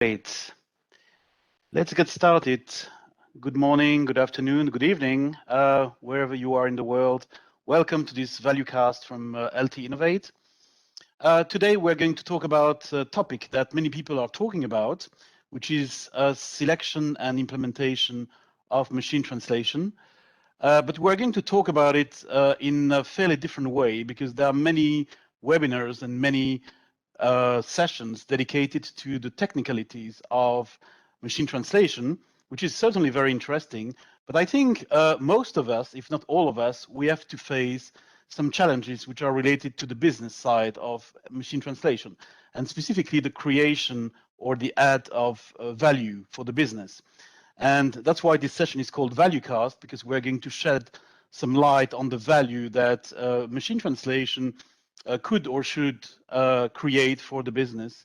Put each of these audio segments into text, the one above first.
Great. Let's get started. Good morning, good afternoon, good evening, wherever you are in the world. Welcome to this ValueCast from LT Innovate. Today we're going to talk about a topic that many people are talking about, which is selection and implementation of machine translation. But we're going to talk about it in a fairly different way because there are many webinars and many sessions dedicated to the technicalities of machine translation, which is certainly very interesting. But I think most of us, if not all of us, we have to face some challenges which are related to the business side of machine translation, and specifically the creation or the add of value for the business. And that's why this session is called ValueCast, because we're going to shed some light on the value that machine translation could or should create for the business.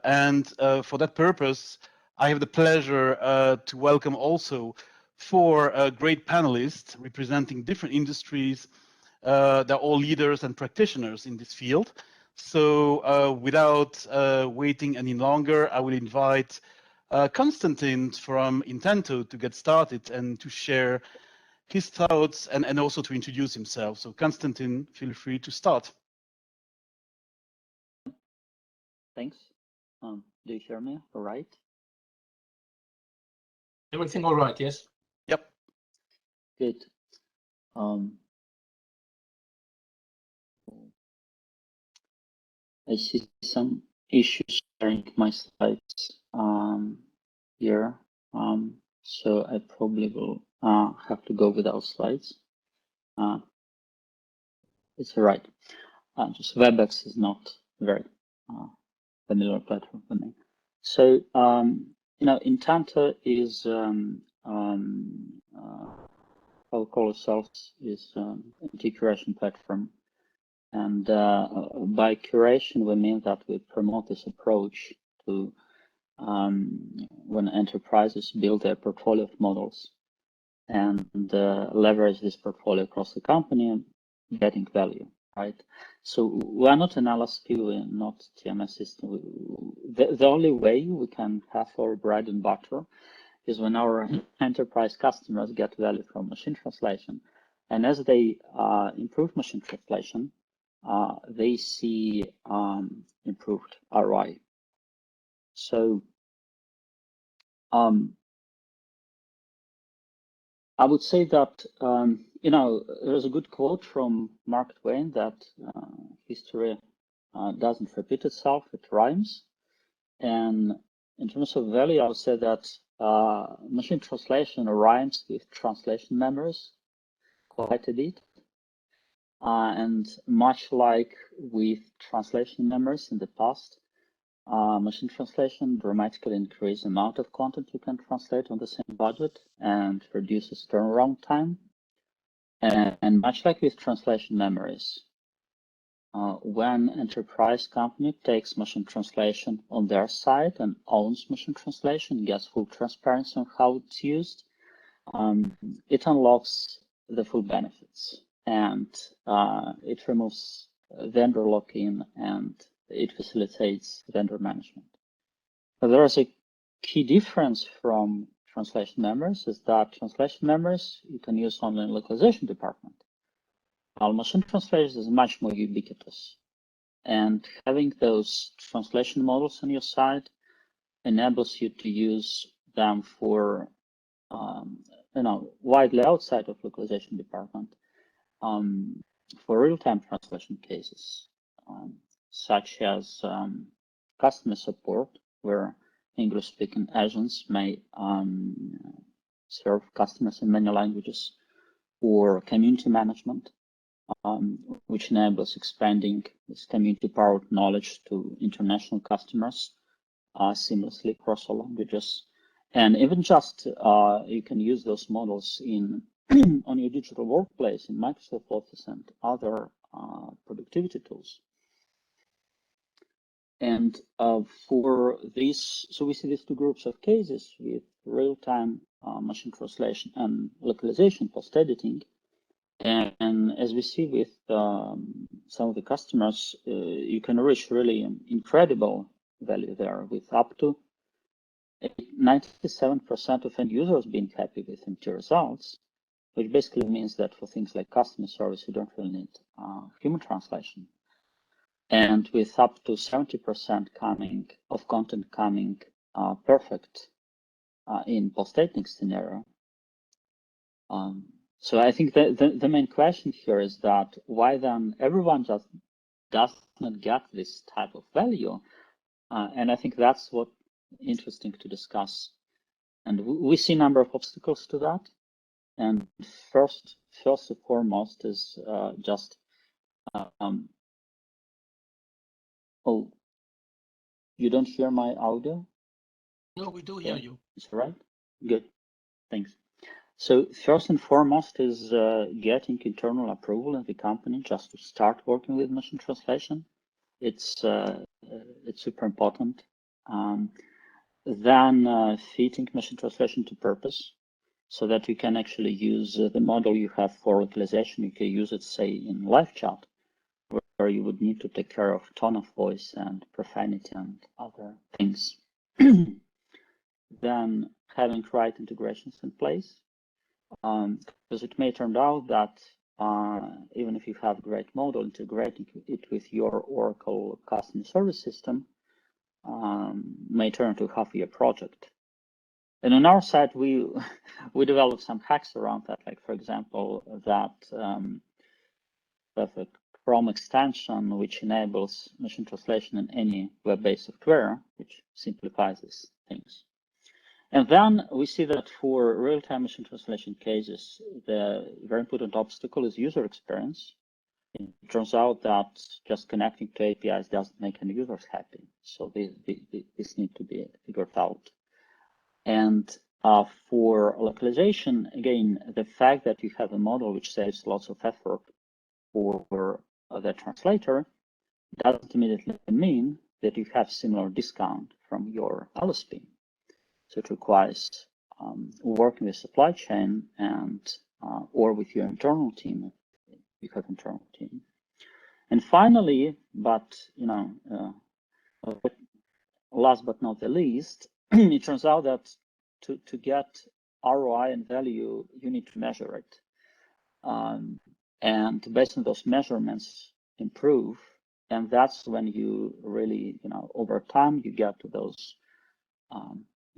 And for that purpose, I have the pleasure to welcome also four great panelists representing different industries. They're all leaders and practitioners in this field. So without waiting any longer, I will invite Konstantin from Intento to get started and to share his thoughts and also to introduce himself. So Konstantin, feel free to start. Thanks. Do you hear me all right? Everything all right, yes? Yep. Good. I see some issues sharing my slides here. So I probably will have to go without slides. It's all right. Just WebEx is not very familiar platform for me. So, Intento is how we call ourselves is anti-curation platform. And by curation, we mean that we promote this approach to when enterprises build their portfolio of models and leverage this portfolio across the company and getting value, right? So we're not an LSP, we're not TMS system. The only way we can have our bread and butter is when our enterprise customers get value from machine translation. And as they improve machine translation, they see improved ROI. So I would say that, there's a good quote from Mark Twain that history doesn't repeat itself, it rhymes. And in terms of value, I would say that machine translation rhymes with translation memories quite a bit. And much like with translation memories in the past, machine translation dramatically increases the amount of content you can translate on the same budget and reduces turnaround time. And much like with translation memories, when enterprise company takes machine translation on their side and owns machine translation, gets full transparency on how it's used, it unlocks the full benefits. And it removes vendor lock-in and it facilitates vendor management. But there is a key difference from translation memories is that translation memories you can use only in localization department. While machine translation is much more ubiquitous. And having those translation models on your side enables you to use them for, widely outside of localization department for real-time translation cases, such as customer support, where English-speaking agents may serve customers in many languages, or community management, which enables expanding this community-powered knowledge to international customers seamlessly across all languages. And even just you can use those models in on your digital workplace in Microsoft Office and other productivity tools. And for this, so we see these two groups of cases with real-time machine translation and localization post-editing. And as we see with some of the customers, you can reach really incredible value there with up to 97% of end users being happy with MT results, which basically means that for things like customer service, you don't really need human translation. And with up to 70% of content coming perfect in post-ethnic scenario. So I think the main question here is that why then everyone just does not get this type of value? And I think that's what interesting to discuss. And we see a number of obstacles to that. And first and foremost is just oh, you don't hear my audio? No, we do hear you. Is that right? Good, thanks. So first and foremost is getting internal approval in the company just to start working with machine translation. It's super important. Then fitting machine translation to purpose so that you can actually use the model you have for localization. You can use it, say, in live chat, where you would need to take care of tone of voice and profanity and other things. Then having right integrations in place, because it may turn out that even if you have a great model, integrating it with your Oracle customer service system may turn into a half-year project. And on our side, we developed some hacks around that, like, for example, that a Chrome extension which enables machine translation in any web-based software, which simplifies these things. And then we see that for real-time machine translation cases, the very important obstacle is user experience. It turns out that just connecting to APIs doesn't make any users happy. So this need to be figured out. And for localization, again, the fact that you have a model which saves lots of effort for the translator doesn't immediately mean that you have similar discount from your LSP. So it requires working with supply chain and or with your internal team if you have internal team. And finally, but last but not the least, it turns out that to get ROI and value, you need to measure it. And based on those measurements, improve. And that's when you really, over time, you get to those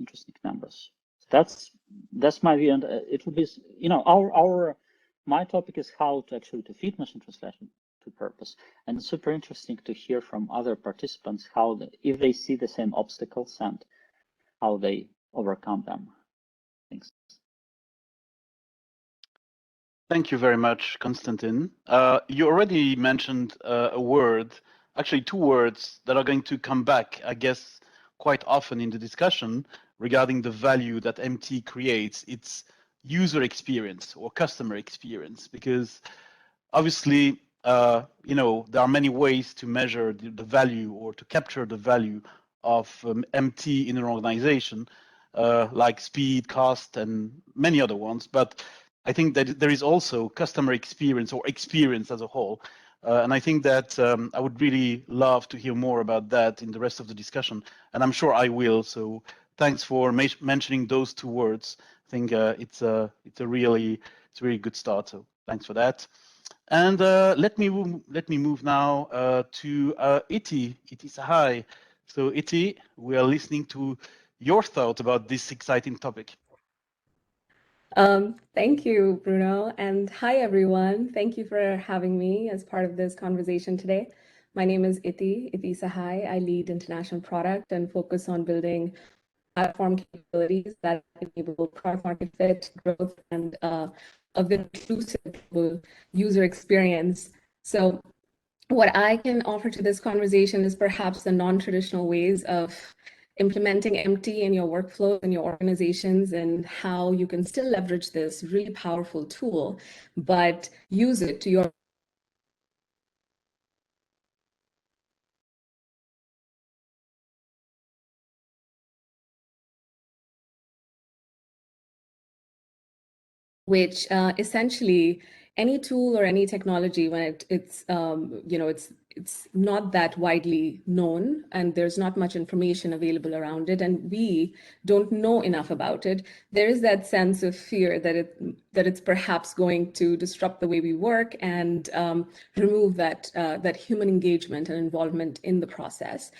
interesting numbers. So that's my view, and it will be, my topic is how to actually fit machine translation to purpose, and it's super interesting to hear from other participants how if they see the same obstacles and how they overcome them. Thanks. Thank you very much, Konstantin. You already mentioned a word, actually two words that are going to come back, I guess, quite often in the discussion regarding the value that MT creates. It's user experience or customer experience, because obviously, there are many ways to measure the value or to capture the value of MT in an organization, like speed, cost, and many other ones. But I think that there is also customer experience or experience as a whole. And I think that I would really love to hear more about that in the rest of the discussion. And I'm sure I will. So thanks for mentioning those two words. I think it's a really good start. So thanks for that. And let me move now to Iti Sahai. So Iti, we are listening to your thought about this exciting topic. Thank you, Bruno, and hi, everyone. Thank you for having me as part of this conversation today. My name is Iti Sahai. I lead international product and focus on building platform capabilities that enable product market fit, growth, and a very inclusive user experience. So what I can offer to this conversation is perhaps the non-traditional ways of implementing MT in your workflow and your organizations, and how you can still leverage this really powerful tool, but use it to your which essentially any tool or any technology, when it's it's not that widely known, and there's not much information available around it, and we don't know enough about it. There is that sense of fear that it's perhaps going to disrupt the way we work and remove that human engagement and involvement in the process.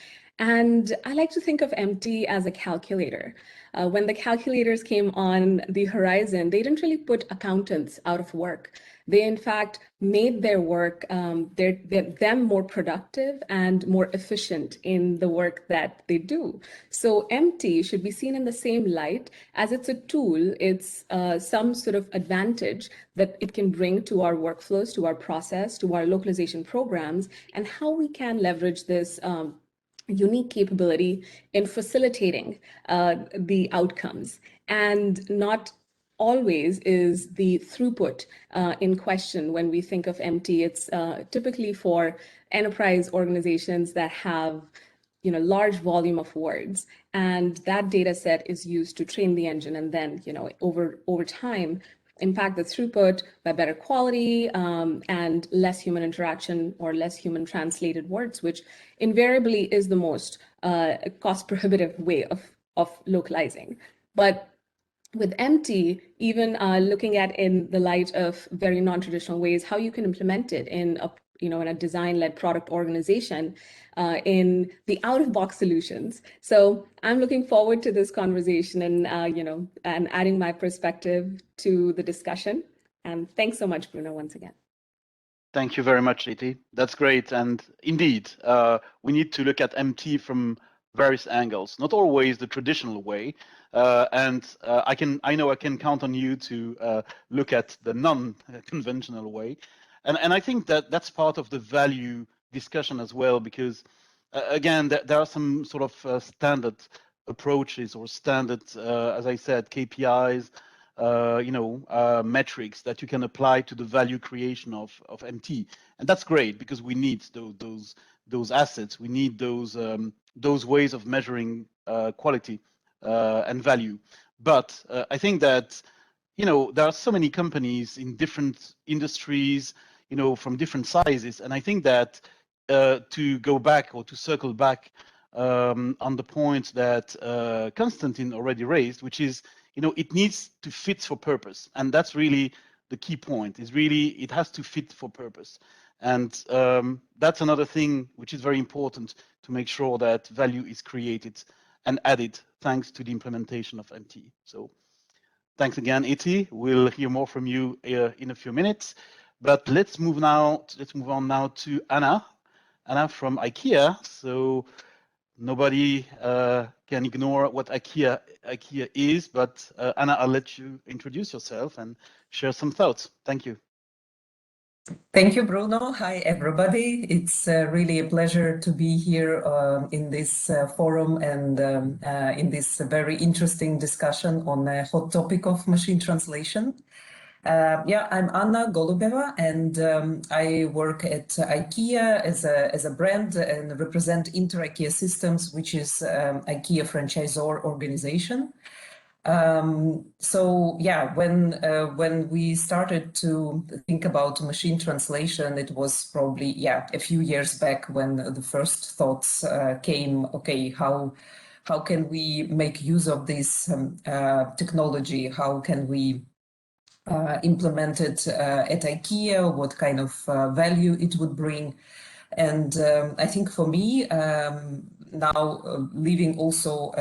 And I like to think of MT as a calculator. When the calculators came on the horizon, they didn't really put accountants out of work. They, in fact, made their work, them more productive and more efficient in the work that they do. So MT should be seen in the same light as it's a tool. It's some sort of advantage that it can bring to our workflows, to our process, to our localization programs, and how we can leverage this unique capability in facilitating the outcomes. And not always is the throughput in question when we think of MT. It's typically for enterprise organizations that have large volume of words, and that data set is used to train the engine, and then over time impact the throughput by better quality and less human interaction or less human translated words, which invariably is the most cost prohibitive way of localizing. But with MT, even looking at in the light of very non-traditional ways, how you can implement it in a design-led product organization in the out-of-box solutions. So I'm looking forward to this conversation and and adding my perspective to the discussion. And thanks so much, Bruno, once again. Thank you very much, Iti. That's great. And indeed, we need to look at MT from various angles, not always the traditional way. I know I can count on you to look at the non-conventional way. And I think that that's part of the value discussion as well, because again, there are some sort of standard approaches or standard, as I said, KPIs, metrics that you can apply to the value creation of MT, and that's great because we need those assets. We need those ways of measuring quality and value. But I think that there are so many companies in different industries, from different sizes, and I think that to go back or to circle back on the point that Konstantin already raised, which is it needs to fit for purpose, and that's really the key point. Is really it has to fit for purpose, and that's another thing which is very important to make sure that value is created and added thanks to the implementation of MT. So thanks again, Iti. We'll hear more from you in a few minutes, but let's move on now to Anna from IKEA. So nobody can ignore what IKEA is, but Anna, I'll let you introduce yourself and share some thoughts. Thank you. Thank you, Bruno. Hi, everybody. It's really a pleasure to be here in this forum and in this very interesting discussion on the hot topic of machine translation. I'm Anna Golubeva, and I work at IKEA as a brand and represent Inter-IKEA Systems, which is IKEA franchisor organization. When we started to think about machine translation, it was probably a few years back when the first thoughts came. Okay, how can we make use of this technology? How can we implement it at IKEA? What kind of value it would bring? And I think for me, now living also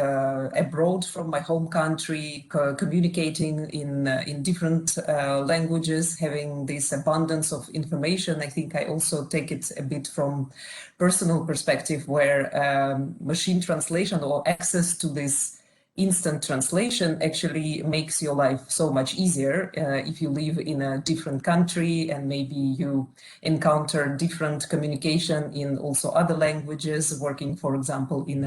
abroad from my home country, communicating in different languages, having this abundance of information, I think I also take it a bit from personal perspective, where machine translation or access to this instant translation actually makes your life so much easier if you live in a different country and maybe you encounter different communication in also other languages, working, for example, in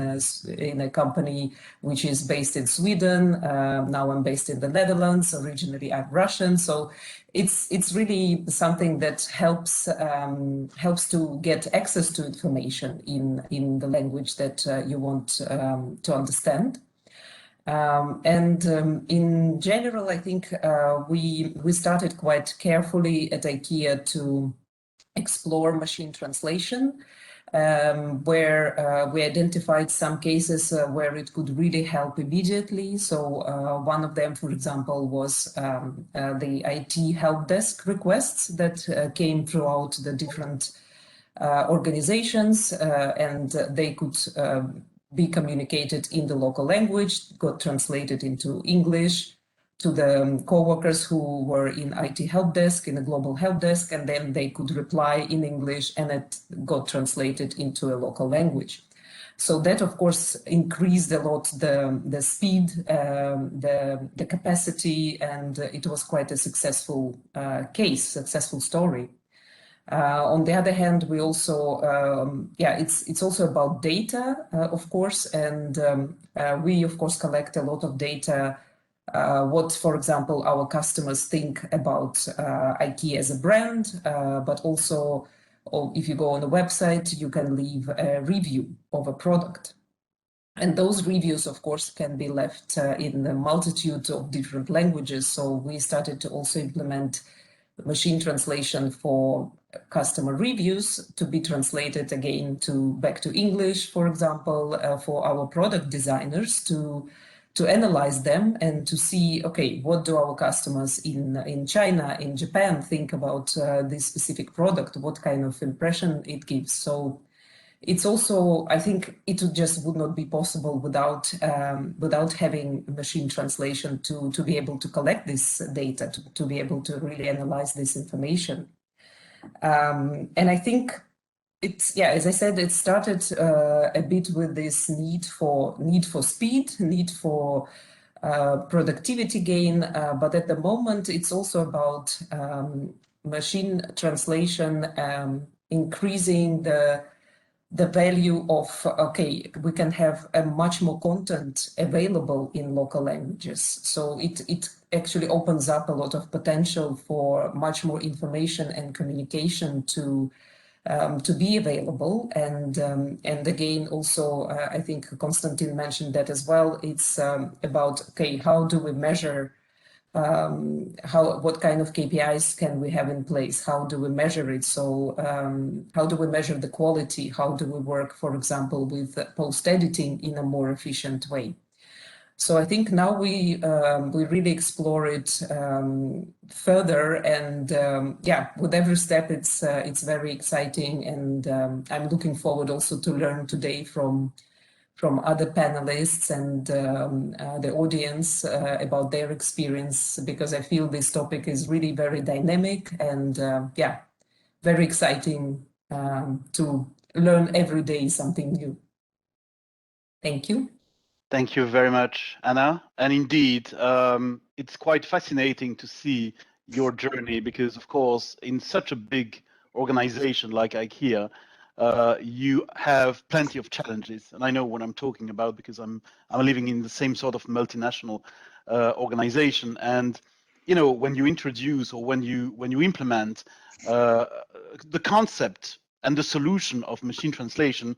a company which is based in Sweden. Now I'm based in the Netherlands. Originally I'm Russian. So it's really something that helps to get access to information in the language that you want to understand. In general, I think we started quite carefully at IKEA to explore machine translation, where we identified some cases where it could really help immediately. So one of them, for example, was the IT help desk requests that came throughout the different organizations, and they could be communicated in the local language, got translated into English to the co-workers who were in IT help desk, in a global help desk, and then they could reply in English, and it got translated into a local language. So that, of course, increased a lot the speed, the capacity, and it was quite a successful case, successful story. On the other hand, we also, it's also about data, of course, and we, of course, collect a lot of data. What, for example, our customers think about IKEA as a brand, but also, if you go on the website, you can leave a review of a product. And those reviews, of course, can be left in a multitude of different languages. So we started to also implement machine translation for customer reviews to be translated again back to English, for example, for our product designers to analyze them and to see, okay, what do our customers in China, in Japan think about this specific product? What kind of impression it gives? So it's also, I think it just would not be possible without having machine translation to be able to collect this data, to be able to really analyze this information. And I think it's, as I said, it started a bit with this need for speed, need for productivity gain, but at the moment it's also about machine translation increasing the value of, okay, we can have a much more content available in local languages. So it actually opens up a lot of potential for much more information and communication to be available. And again, also, I think Konstantin mentioned that as well. It's about, okay, how do we measure what kind of KPIs can we have in place? How do we measure it? So how do we measure the quality? How do we work, for example, with post-editing in a more efficient way? So I think now we really explore it further, and with every step it's very exciting, and I'm looking forward also to learn today from other panelists and the audience about their experience, because I feel this topic is really very dynamic and very exciting to learn every day something new. Thank you. Thank you very much, Anna. And indeed, it's quite fascinating to see your journey, because of course, in such a big organization like IKEA, you have plenty of challenges, and I know what I'm talking about because I'm living in the same sort of multinational organization. And you know, when you introduce or when you implement the concept and the solution of machine translation,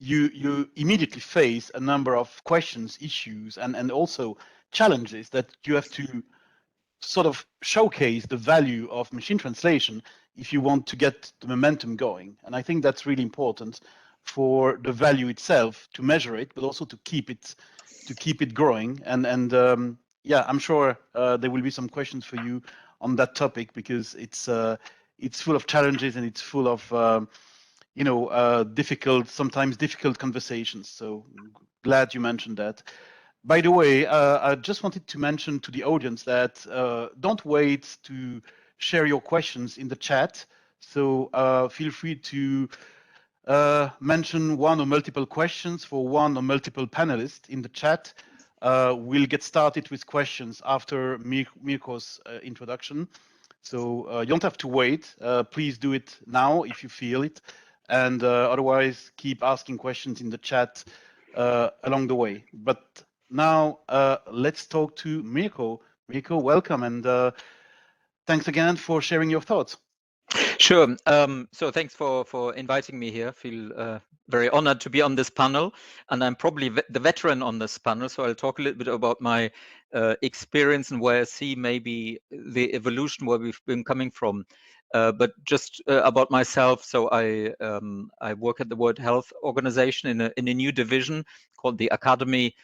you immediately face a number of questions, issues, and also challenges that you have to sort of showcase the value of machine translation if you want to get the momentum going. And I think that's really important for the value itself, to measure it, but also to keep it growing. And I'm sure there will be some questions for you on that topic, because it's full of challenges, and it's full of sometimes difficult conversations. So glad you mentioned that. By the way, I just wanted to mention to the audience that don't wait to share your questions in the chat. So feel free to mention one or multiple questions for one or multiple panelists in the chat. We'll get started with questions after Mirko's introduction. So you don't have to wait. Please do it now if you feel it. And otherwise, keep asking questions in the chat along the way. But now, let's talk to Mirko. Mirko, welcome, and thanks again for sharing your thoughts. Sure. So thanks for inviting me here. Feel very honored to be on this panel, and I'm probably the veteran on this panel. So I'll talk a little bit about my experience and where I see maybe the evolution where we've been coming from. But just about myself, so I work at the World Health Organization in a new division called the Academy.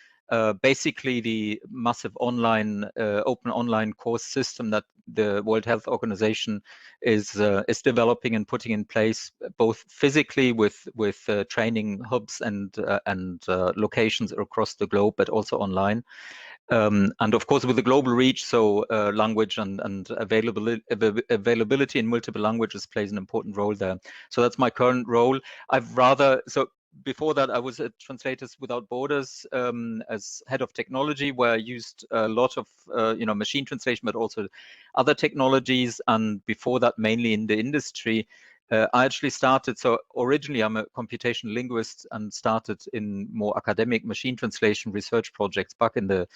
Basically, the massive online, open online course system that the World Health Organization is developing and putting in place, both physically with training hubs and locations across the globe, but also online. And of course, with the global reach, so language and availability in multiple languages plays an important role there. So that's my current role. Before that, I was at Translators Without Borders as head of technology, where I used a lot of machine translation, but also other technologies. And before that, mainly in the industry. I actually started, so originally I'm a computational linguist and started in more academic machine translation research projects back in the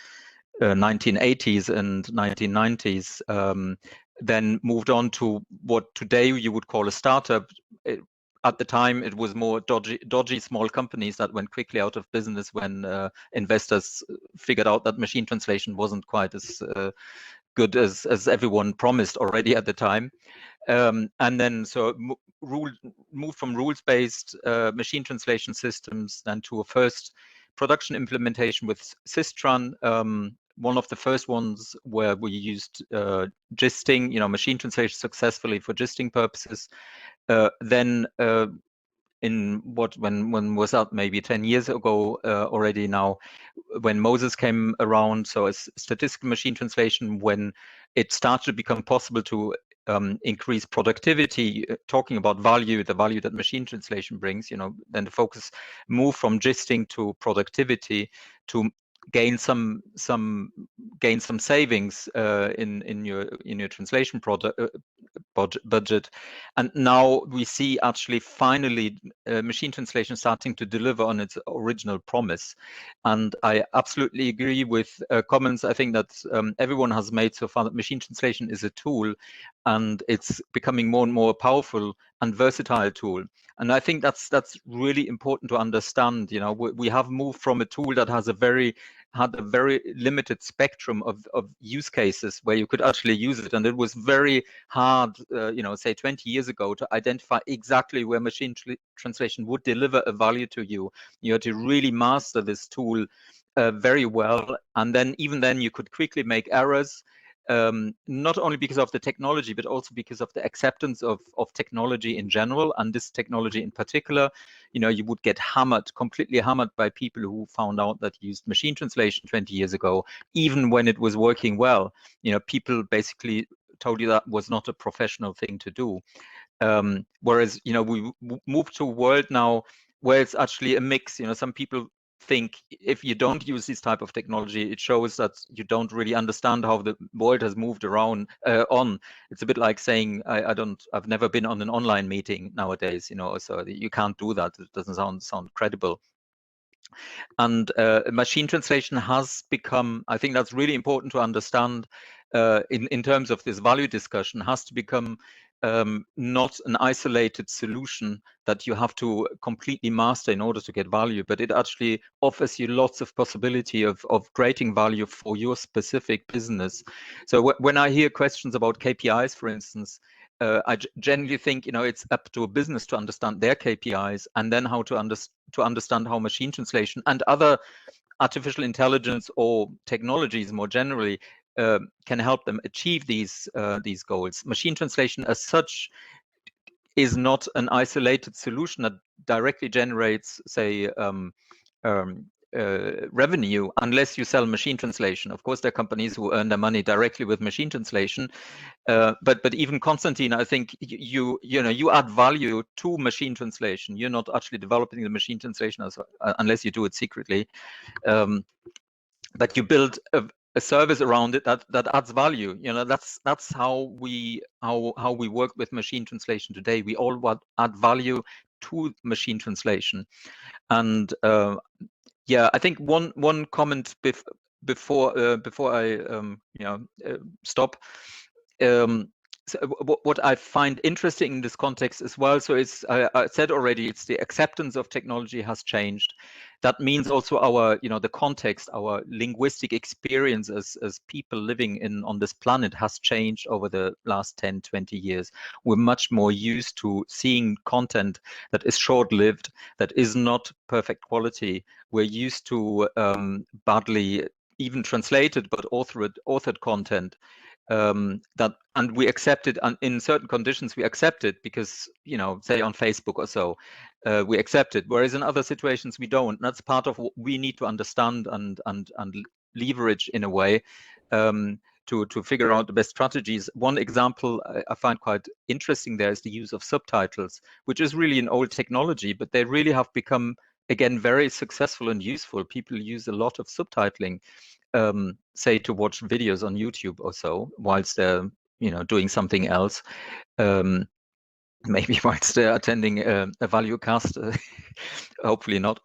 1980s and 1990s. Then moved on to what today you would call a startup. At the time, it was more dodgy small companies that went quickly out of business when investors figured out that machine translation wasn't quite as good as everyone promised already at the time. And then so moved from rules-based machine translation systems then to a first production implementation with Systran. One of the first ones where we used gisting, machine translation successfully for gisting purposes. Then when was that, maybe 10 years ago already now, when Moses came around, so as statistical machine translation, when it started to become possible to increase productivity, talking about value, the value that machine translation brings, then the focus moved from gisting to productivity to gain some savings in your translation budget. And now we see actually finally machine translation starting to deliver on its original promise. And I absolutely agree with comments I think that everyone has made so far, that machine translation is a tool and it's becoming more and more powerful and versatile tool. And I think that's really important to understand. We have moved from a tool that had a very limited spectrum of use cases where you could actually use it, and it was very hard, say 20 years ago, to identify exactly where machine translation would deliver a value to you. You had to really master this tool very well, and then even then you could quickly make errors. Not only because of the technology, but also because of the acceptance of technology in general, and this technology in particular. You would get completely hammered by people who found out that used machine translation 20 years ago, even when it was working well. People basically told you that was not a professional thing to do. Whereas, we move to a world now where it's actually a mix. Some people think if you don't use this type of technology, it shows that you don't really understand how the world has moved around on. It's a bit like saying I've never been on an online meeting nowadays, so you can't do that. It doesn't sound credible. And machine translation has become, I think that's really important to understand in terms of this value discussion, has to become not an isolated solution that you have to completely master in order to get value, but it actually offers you lots of possibility of creating value for your specific business. So when I hear questions about KPIs, for instance, I generally think it's up to a business to understand their KPIs, and then how to understand how machine translation and other artificial intelligence or technologies more generally can help them achieve these goals. Machine translation as such is not an isolated solution that directly generates, say, revenue unless you sell machine translation. Of course, there are companies who earn their money directly with machine translation, but even Konstantin, I think you add value to machine translation. You're not actually developing the machine translation unless you do it secretly, but you build a service around it that adds value. That's how we work with machine translation today. We all add value to machine translation, and yeah, I think one comment before I stop. what I find interesting in this context as well, so it's, I said already, it's the acceptance of technology has changed. That means also our, the context, our linguistic experience as people living on this planet has changed over the last 10, 20 years. We're much more used to seeing content that is short-lived, that is not perfect quality. We're used to badly even translated but authored content. And we accept it, and in certain conditions we accept it because, say on Facebook or so, we accept it, whereas in other situations we don't. And that's part of what we need to understand and leverage in a way, to figure out the best strategies. One example I find quite interesting there is the use of subtitles, which is really an old technology, but they really have become, again, very successful and useful. People use a lot of subtitling, say to watch videos on YouTube or so, whilst they're, doing something else. Maybe whilst they're attending a value cast, hopefully not.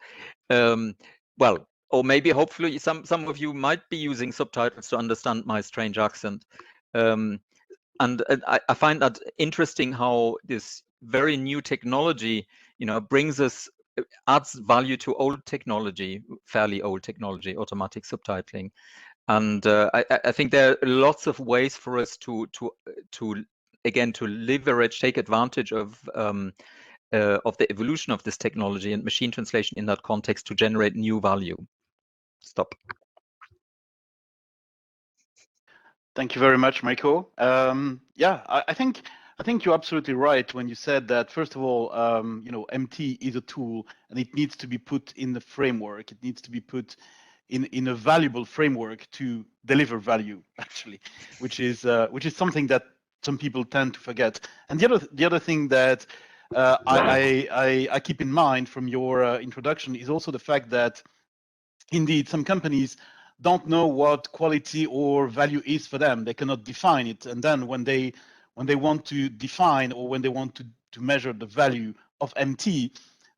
Well, or maybe hopefully some of you might be using subtitles to understand my strange accent. And I find that interesting how this very new technology, brings us, adds value to old technology, fairly old technology, automatic subtitling. And I think there are lots of ways for us to again, to leverage, take advantage of the evolution of this technology and machine translation in that context to generate new value. Stop. Thank you very much, Michael. Yeah, I think you're absolutely right when you said that, first of all, MT is a tool and it needs to be put in the framework. It needs to be put in a valuable framework to deliver value, actually, which is something that some people tend to forget. And the other thing that I keep in mind from your introduction is also the fact that indeed some companies don't know what quality or value is for them. They cannot define it, and then when they want to define, or when they want to measure the value of MT,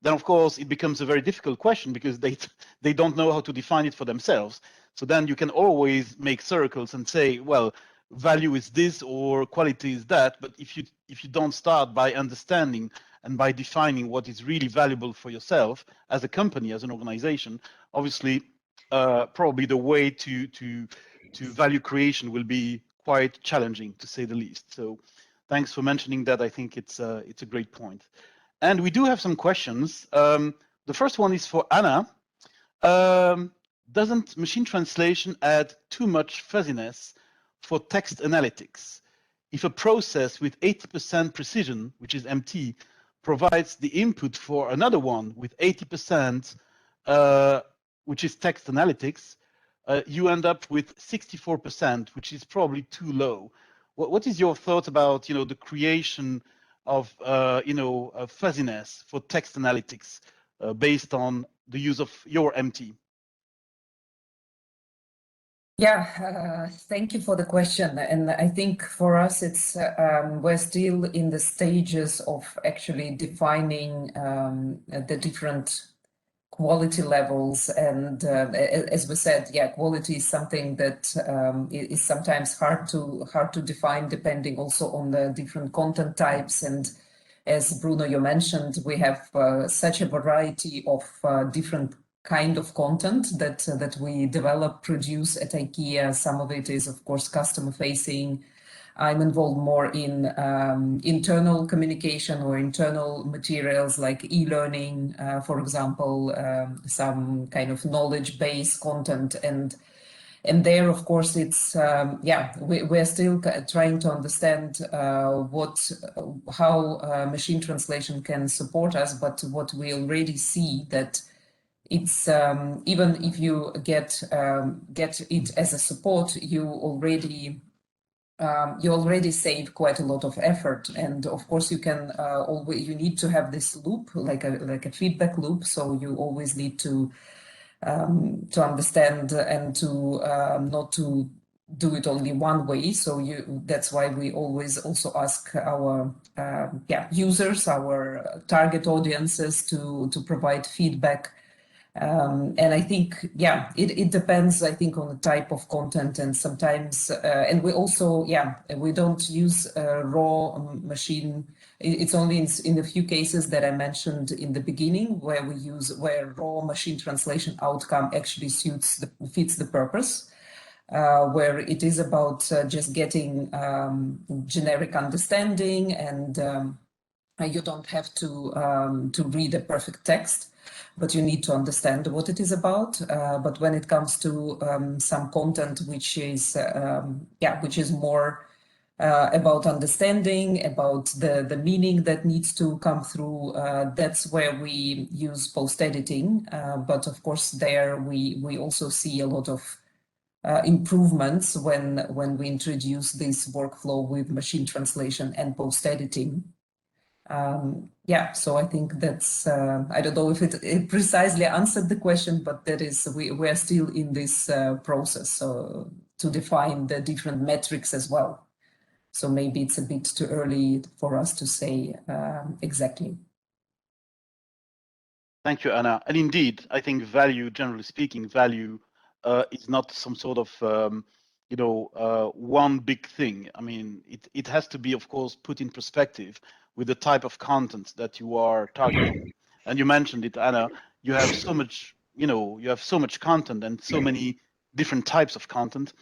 then of course it becomes a very difficult question, because they don't know how to define it for themselves. So then you can always make circles and say, well, value is this or quality is that, but if you don't start by understanding and by defining what is really valuable for yourself as a company, as an organization, obviously probably the way to value creation will be quite challenging, to say the least. So thanks for mentioning that. I think it's a great point. And we do have some questions. The first one is for Anna. Doesn't machine translation add too much fuzziness for text analytics? If a process with 80% precision, which is MT, provides the input for another one with 80%, which is text analytics, you end up with 64%, which is probably too low. What is your thought about, the creation of, fuzziness for text analytics based on the use of your MT? Yeah, thank you for the question. And I think for us, it's we're still in the stages of actually defining the different quality levels. And as we said, yeah, quality is something that is sometimes hard to define, depending also on the different content types. And as Bruno, you mentioned, we have such a variety of different kind of content that we develop, produce at IKEA. Some of it is, of course, customer facing. I'm involved more in internal communication or internal materials like e-learning, for example, some kind of knowledge-based content. And there, of course, it's, we're still trying to understand how machine translation can support us. But what we already see that it's even if you get it as a support, you already save quite a lot of effort. And of course, you can you need to have this loop, like a feedback loop. So you always need to understand and to not to do it only one way. So that's why we always also ask our users, our target audiences, to provide feedback And I think, yeah, it depends, I think, on the type of content, and sometimes, and we also, yeah, we don't use raw machine. It's only in a few cases that I mentioned in the beginning where raw machine translation outcome actually fits the purpose. Where it is about just getting generic understanding, and you don't have to read a perfect text, but you need to understand what it is about. But when it comes to some content which is more about understanding, about the meaning that needs to come through, that's where we use post-editing. But of course, there we also see a lot of improvements when we introduce this workflow with machine translation and post-editing. Yeah, so I think that's, I don't know if it precisely answered the question, but that is, we're still in this process to define the different metrics as well. So maybe it's a bit too early for us to say exactly. Thank you, Anna. And indeed, I think value, generally speaking, value is not some sort of, one big thing. I mean, it has to be, of course, put in perspective with the type of content that you are targeting. And you mentioned it, Anna, you have so much, you have so much content and so many different types of content.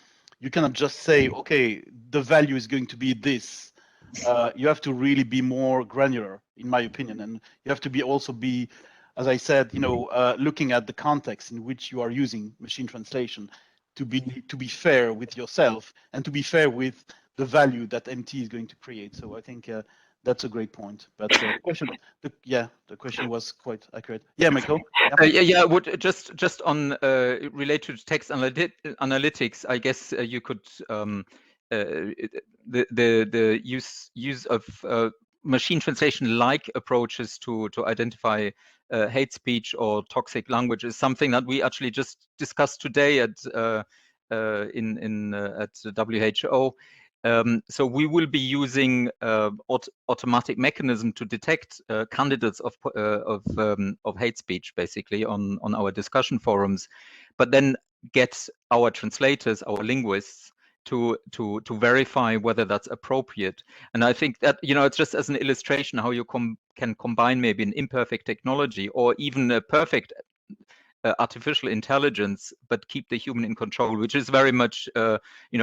You cannot just say, okay, the value is going to be this. You have to really be more granular, in my opinion. And you have to also be, as I said, looking at the context in which you are using machine translation to be fair with yourself and to be fair with the value that MT is going to create. So I think that's a great point. But the question was quite accurate. Yeah, Michael. Yeah. Would just on related to text analytics, I guess you could the use of machine translation-like approaches to identify hate speech or toxic language is something that we actually just discussed today at WHO. So we will be using automatic mechanism to detect candidates of hate speech, basically on our discussion forums, but then get our translators, our linguists, to verify whether that's appropriate. And I think that, it's just as an illustration how you can combine maybe an imperfect technology or even a perfect artificial intelligence, but keep the human in control, which is very much,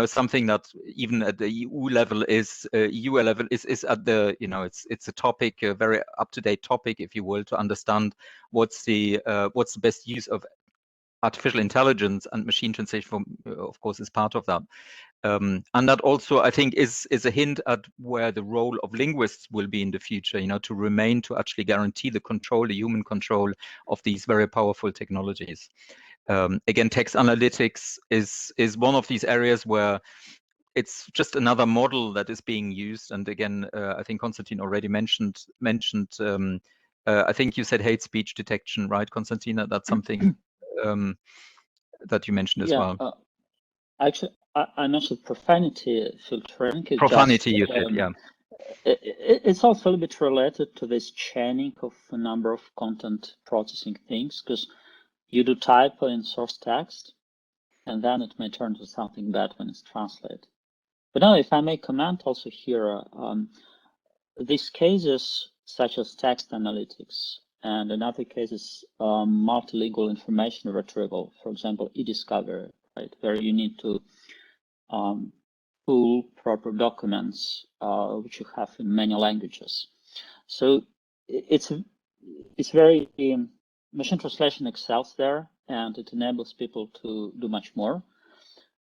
something that even at the EU level is at the, it's a topic, a very up-to-date topic, if you will, to understand what's the best use of artificial intelligence, and machine translation, of course, is part of that. And that also, I think, is a hint at where the role of linguists will be in the future, to actually guarantee the control, the human control of these very powerful technologies. Again, text analytics is one of these areas where it's just another model that is being used. And again, I think Konstantin already mentioned. I think you said hate speech detection, right, Konstantina? That's something that you mentioned as well. Actually, I mentioned profanity filtering. Profanity, you did, yeah. It's also a little bit related to this chaining of a number of content processing things, because you do typo in source text, and then it may turn to something bad when it's translated. But now, if I may comment also here, these cases such as text analytics, and in other cases, multilingual information retrieval, for example, e-discovery, right, where you need to pull proper documents, which you have in many languages. So it's very, machine translation excels there, and it enables people to do much more.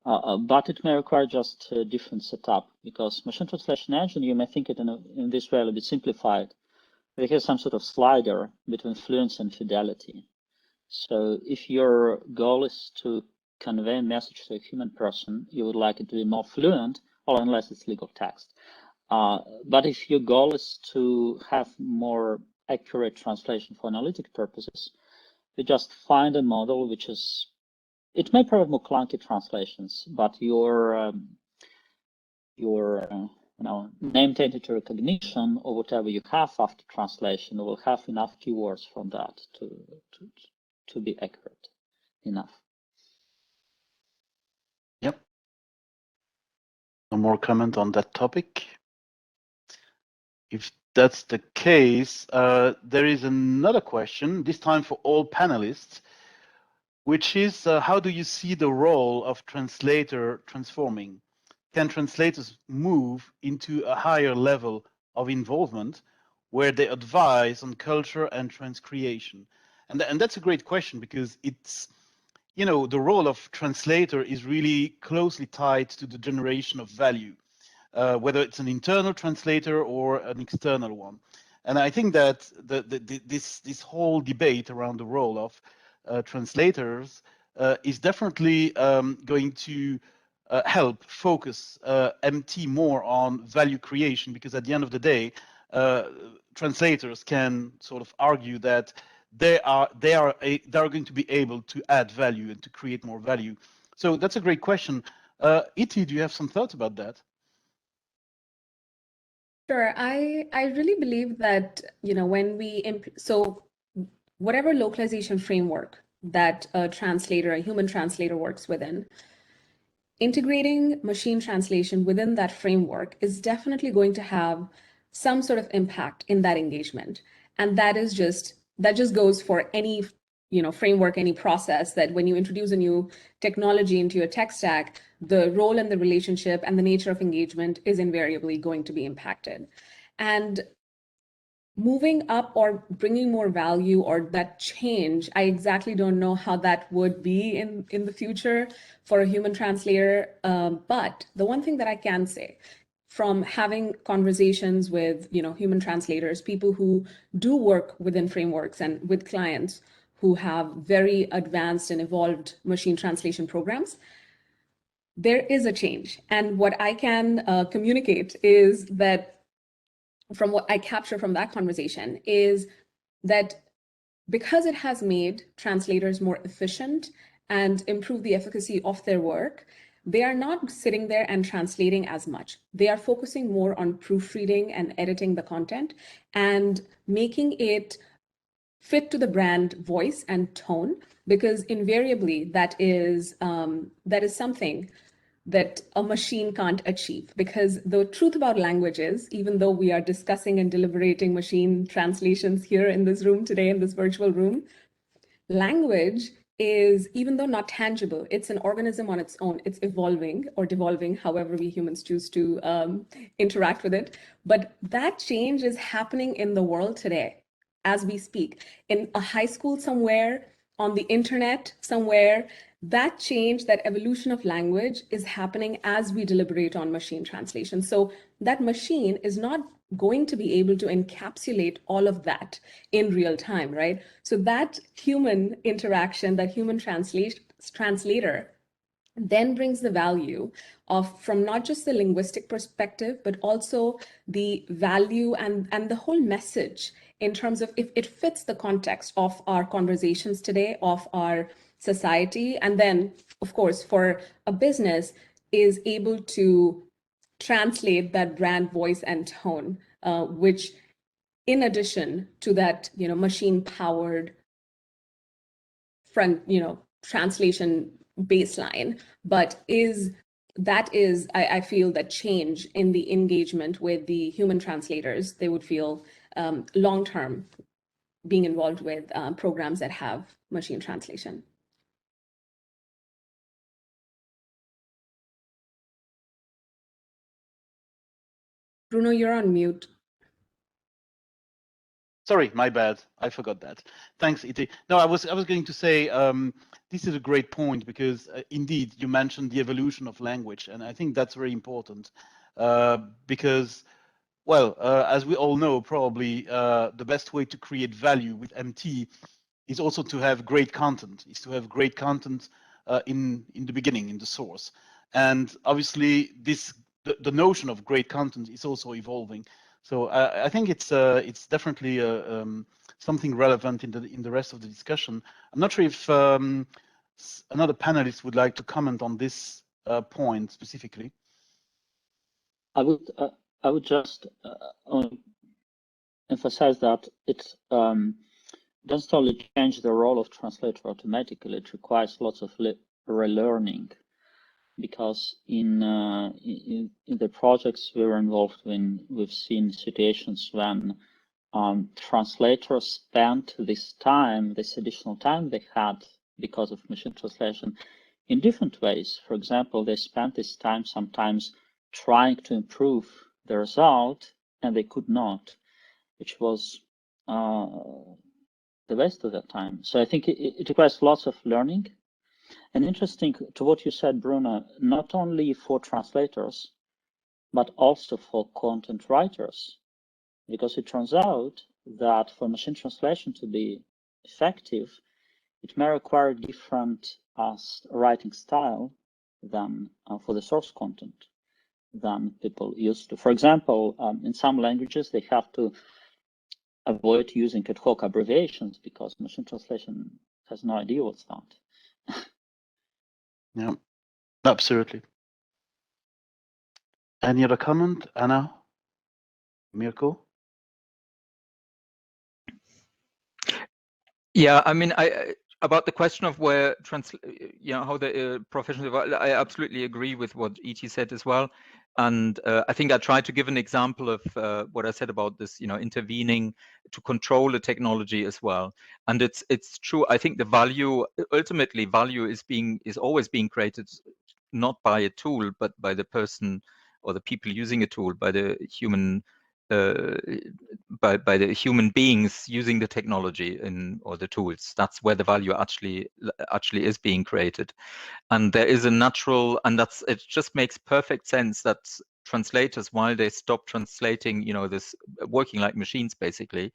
But it may require just a different setup, because machine translation engine, you may think it in this way a little bit simplified. It has some sort of slider between fluency and fidelity. So if your goal is to convey a message to a human person, you would like it to be more fluent, or unless it's legal text. But if your goal is to have more accurate translation for analytic purposes, you just find a model which is, it may provide more clunky translations, but your named entity recognition or whatever you have after translation will have enough keywords from that to be accurate enough. Yep. No more comment on that topic. If that's the case, there is another question, this time for all panelists, which is how do you see the role of translator transforming? Can translators move into a higher level of involvement where they advise on culture and transcreation? And that's a great question, because it's, you know, the role of translator is really closely tied to the generation of value, whether it's an internal translator or an external one. And I think that this whole debate around the role of translators is definitely going to help focus MT more on value creation, because at the end of the day, translators can sort of argue that they are going to be able to add value and to create more value. So that's a great question. Iti, do you have some thoughts about that? Sure. I really believe that, you know, when we, so whatever localization framework that a translator, a human translator works within, integrating machine translation within that framework is definitely going to have some sort of impact in that engagement. And that just goes for any, you know, framework, any process, that when you introduce a new technology into your tech stack, the role and the relationship and the nature of engagement is invariably going to be impacted. And moving up or bringing more value, or that change, I exactly don't know how that would be in the future for a human translator. But the one thing that I can say from having conversations with, you know, human translators, people who do work within frameworks and with clients who have very advanced and evolved machine translation programs, there is a change. And what I can communicate is that, from what I capture from that conversation, is that because it has made translators more efficient and improved the efficacy of their work, they are not sitting there and translating as much. They are focusing more on proofreading and editing the content and making it fit to the brand voice and tone, because invariably that is something that a machine can't achieve. Because the truth about language is, even though we are discussing and deliberating machine translations here in this room today, in this virtual room, language is, even though not tangible, it's an organism on its own. It's evolving or devolving, however we humans choose to interact with it. But that change is happening in the world today as we speak, in a high school somewhere, on the internet somewhere. That change, that evolution of language is happening as we deliberate on machine translation. So that machine is not going to be able to encapsulate all of that in real time, right? So that human interaction, that human translator then brings the value of, from not just the linguistic perspective, but also the value and the whole message in terms of if it fits the context of our conversations today, of our society. And then, of course, for a business, is able to translate that brand voice and tone, which, in addition to that, you know, machine-powered front, you know, translation baseline, but I feel that change in the engagement with the human translators, they would feel long-term being involved with programs that have machine translation. Bruno, you're on mute. Sorry, my bad. I forgot that. Thanks, Iti. No, I was going to say this is a great point, because indeed you mentioned the evolution of language, and I think that's very important because, well, as we all know, probably the best way to create value with MT is also to have great content. Is to have great content in the beginning, in the source, and obviously the notion of great content is also evolving. So I think it's definitely something relevant in the rest of the discussion. I'm not sure if another panelist would like to comment on this point specifically. I would just emphasize that it's doesn't only change the role of translator automatically, it requires lots of relearning, because in the projects we were involved in, we've seen situations when translators spent this additional time they had because of machine translation in different ways. For example, they spent this time sometimes trying to improve the result, and they could not, which was the waste of their time. So I think it requires lots of learning. And interesting to what you said, Bruno, not only for translators, but also for content writers, because it turns out that for machine translation to be effective, it may require different writing style than for the source content than people used to. For example, in some languages, they have to avoid using ad hoc abbreviations because machine translation has no idea what's that. Yeah, absolutely. Any other comment, Anna, Mirko? Yeah, I mean, about the question of where how the professional, I absolutely agree with what E.T. said as well. And I think I tried to give an example of what I said about this, intervening to control the technology as well. And it's true. I think the value, ultimately, value is always being created not by a tool, but by the person or the people using a tool, by the human. By the human beings using the technology or the tools. That's where the value actually is being created. And there is a natural, and it just makes perfect sense that translators, while they stop translating, this working like machines basically,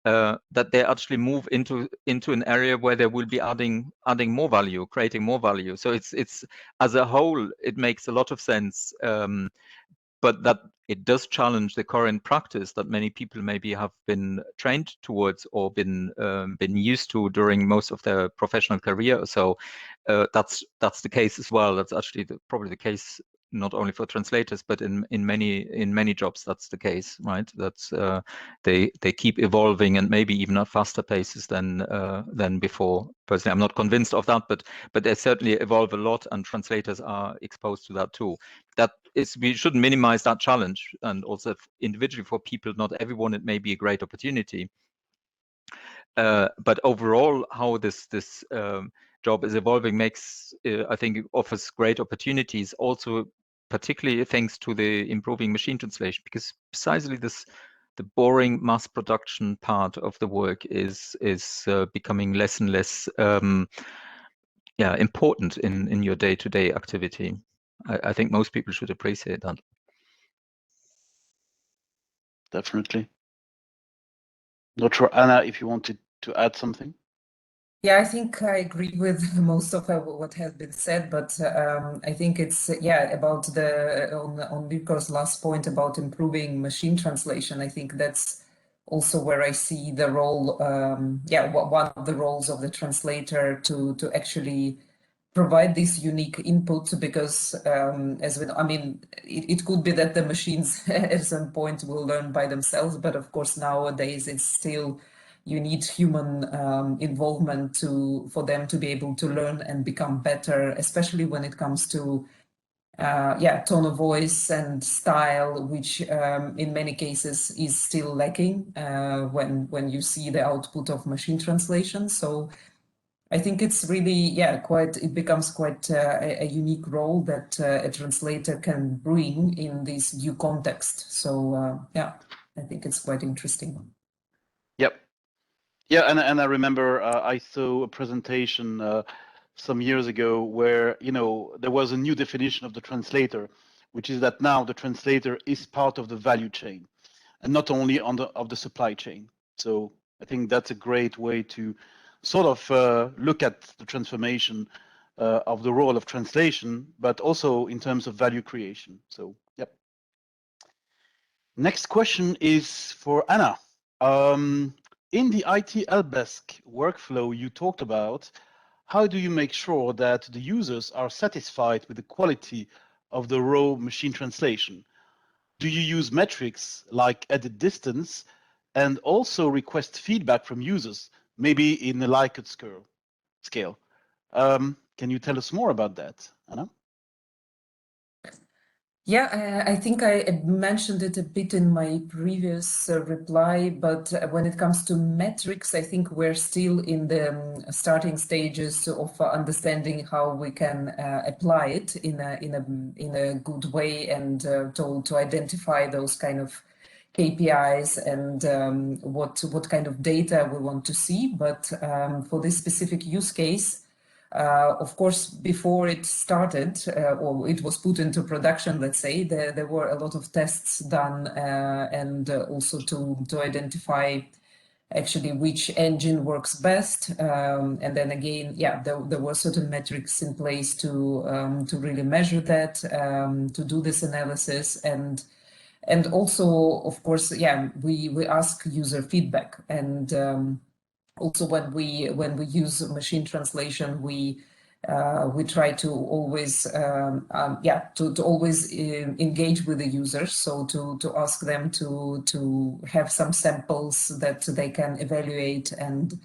that they actually move into an area where they will be adding more value, creating more value. So it's as a whole, it makes a lot of sense. But that it does challenge the current practice that many people maybe have been trained towards or been used to during most of their professional career. So that's the case as well. That's actually probably the case not only for translators, but in many jobs. That's the case, right? That's they keep evolving and maybe even at faster paces than before. Personally, I'm not convinced of that, but they certainly evolve a lot, and translators are exposed to that too. We shouldn't minimize that challenge, and also individually for people, not everyone, it may be a great opportunity. But overall, how this job is evolving makes, I think, it offers great opportunities. Also, particularly thanks to the improving machine translation, because precisely the boring mass production part of the work is becoming less and less important in your day-to-day activity. I think most people should appreciate that. Definitely. Not sure, Anna, if you wanted to add something. Yeah, I think I agree with most of what has been said, but I think it's about on Mirko's last point about improving machine translation. I think that's also where I see the role, one of the roles of the translator to actually provide this unique input, because it could be that the machines at some point will learn by themselves, but of course nowadays it's still you need human involvement for them to be able to learn and become better, especially when it comes to tone of voice and style, which in many cases is still lacking when you see the output of machine translation. So I think it's really, it becomes quite a unique role that a translator can bring in this new context. So I think it's quite interesting. Yep. Yeah, and I remember I saw a presentation some years ago where there was a new definition of the translator, which is that now the translator is part of the value chain, and not only of the supply chain. So I think that's a great way to sort of look at the transformation of the role of translation, but also in terms of value creation. So, yep. Next question is for Anna. In the IT helpdesk workflow you talked about, how do you make sure that the users are satisfied with the quality of the raw machine translation? Do you use metrics like edit distance and also request feedback from users, maybe in a Likert scale. Can you tell us more about that, Anna? Yeah, I think I mentioned it a bit in my previous reply, but when it comes to metrics, I think we're still in the starting stages of understanding how we can apply it in a good way and to identify those kind of KPIs and what kind of data we want to see. But for this specific use case, of course, before it started or it was put into production, let's say, there were a lot of tests done and also to identify actually which engine works best. And then again, yeah, there were certain metrics in place to really measure that, to do this analysis. And also, of course, yeah, we ask user feedback. And also when we use machine translation, we try to always to always engage with the users, so to ask them to have some samples that they can evaluate. And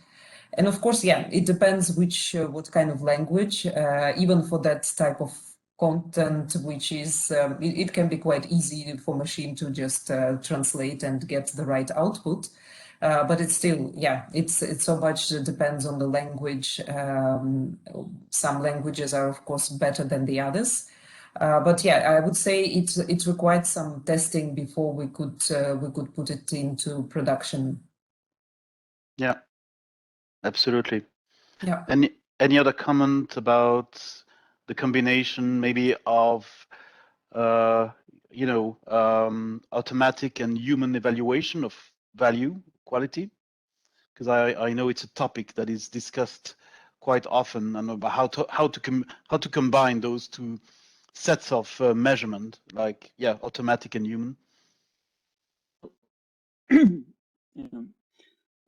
of course, yeah, it depends what kind of language, even for that type of content, which is it can be quite easy for machine to just translate and get the right output. But it's still, yeah, it's so much depends on the language. Some languages are, of course, better than the others. But yeah, I would say it required some testing before we could put it into production. Yeah, absolutely. Yeah. Any other comment about the combination, maybe of automatic and human evaluation of value, quality? Because I know it's a topic that is discussed quite often, and about how to combine those two sets of measurement, like automatic and human.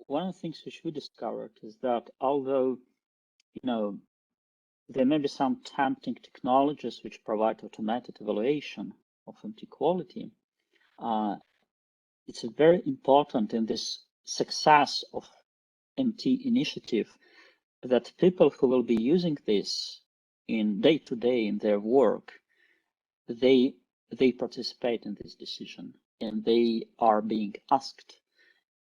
One of the things which we discovered is that although there may be some tempting technologies which provide automated evaluation of MT quality, it's very important in this success of MT initiative that people who will be using this in day-to-day in their work, they participate in this decision, and they are being asked,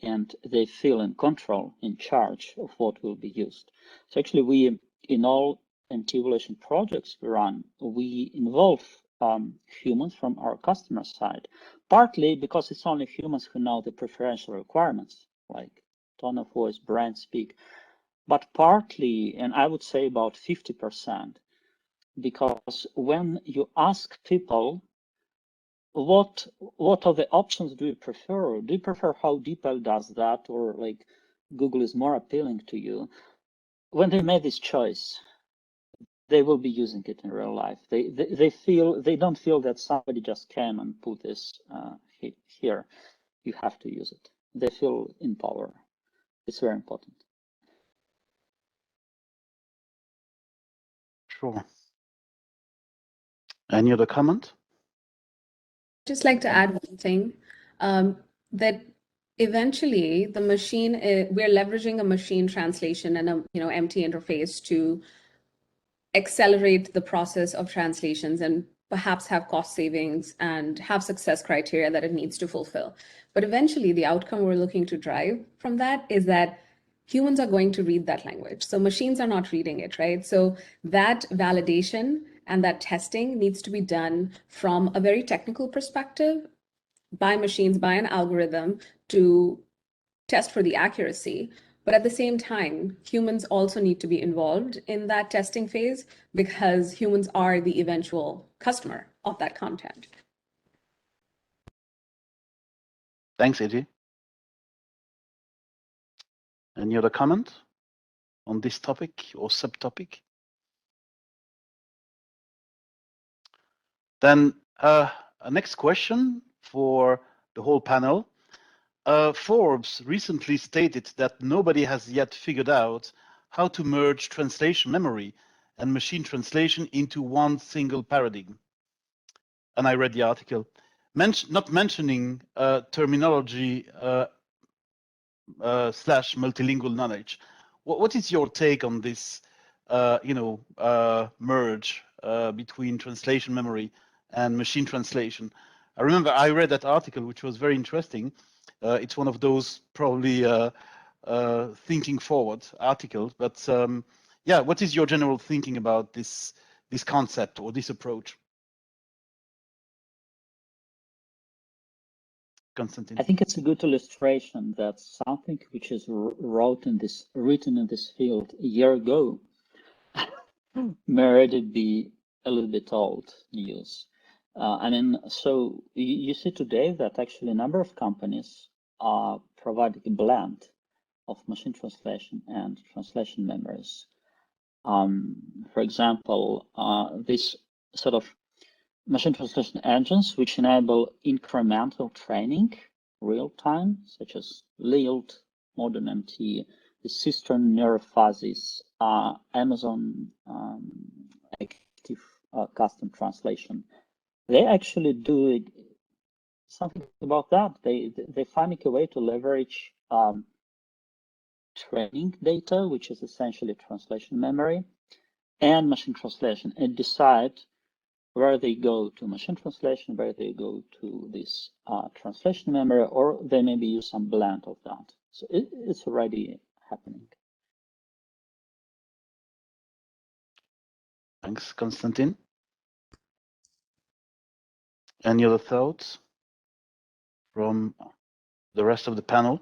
and they feel in control, in charge of what will be used. So actually, we, in all MT evaluation projects we run, we involve humans from our customer side, partly because it's only humans who know the preferential requirements, like tone of voice, brand speak, but partly, and I would say about 50%, because when you ask people, what are the options do you prefer? Do you prefer how DeepL does that, or like Google is more appealing to you? When they made this choice, they will be using it in real life. They don't feel that somebody just came and put this here. You have to use it. They feel in power. It's very important. Sure. Any other comment? Just like to add one thing, that eventually the machine, we're leveraging a machine translation and a MT interface to accelerate the process of translations and perhaps have cost savings and have success criteria that it needs to fulfill. But eventually the outcome we're looking to drive from that is that humans are going to read that language. So machines are not reading it, right? So that validation and that testing needs to be done from a very technical perspective by machines, by an algorithm to test for the accuracy. But at the same time, humans also need to be involved in that testing phase because humans are the eventual customer of that content. Thanks, Eddie. Any other comment on this topic or subtopic? Then a next question for the whole panel. Forbes recently stated that nobody has yet figured out how to merge translation memory and machine translation into one single paradigm. And I read the article, not mentioning terminology / multilingual knowledge. what is your take on this, merge between translation memory and machine translation? I remember I read that article, which was very interesting. It's one of those probably thinking forward articles, but yeah, what is your general thinking about this concept or this approach? Konstantin. I think it's a good illustration that something which is written in this field a year ago may already be a little bit old news. I mean, so you see today that actually a number of companies are providing a blend of machine translation and translation memories. For example, this sort of machine translation engines which enable incremental training real time, such as LILT, Modern MT, the Cistern Neurofuzzies, Amazon Active Custom Translation. They actually do something about that. They find a way to leverage training data, which is essentially translation memory, and machine translation, and decide where they go to machine translation, where they go to this translation memory, or they maybe use some blend of that. So it's already happening. Thanks, Konstantin. Any other thoughts from the rest of the panel?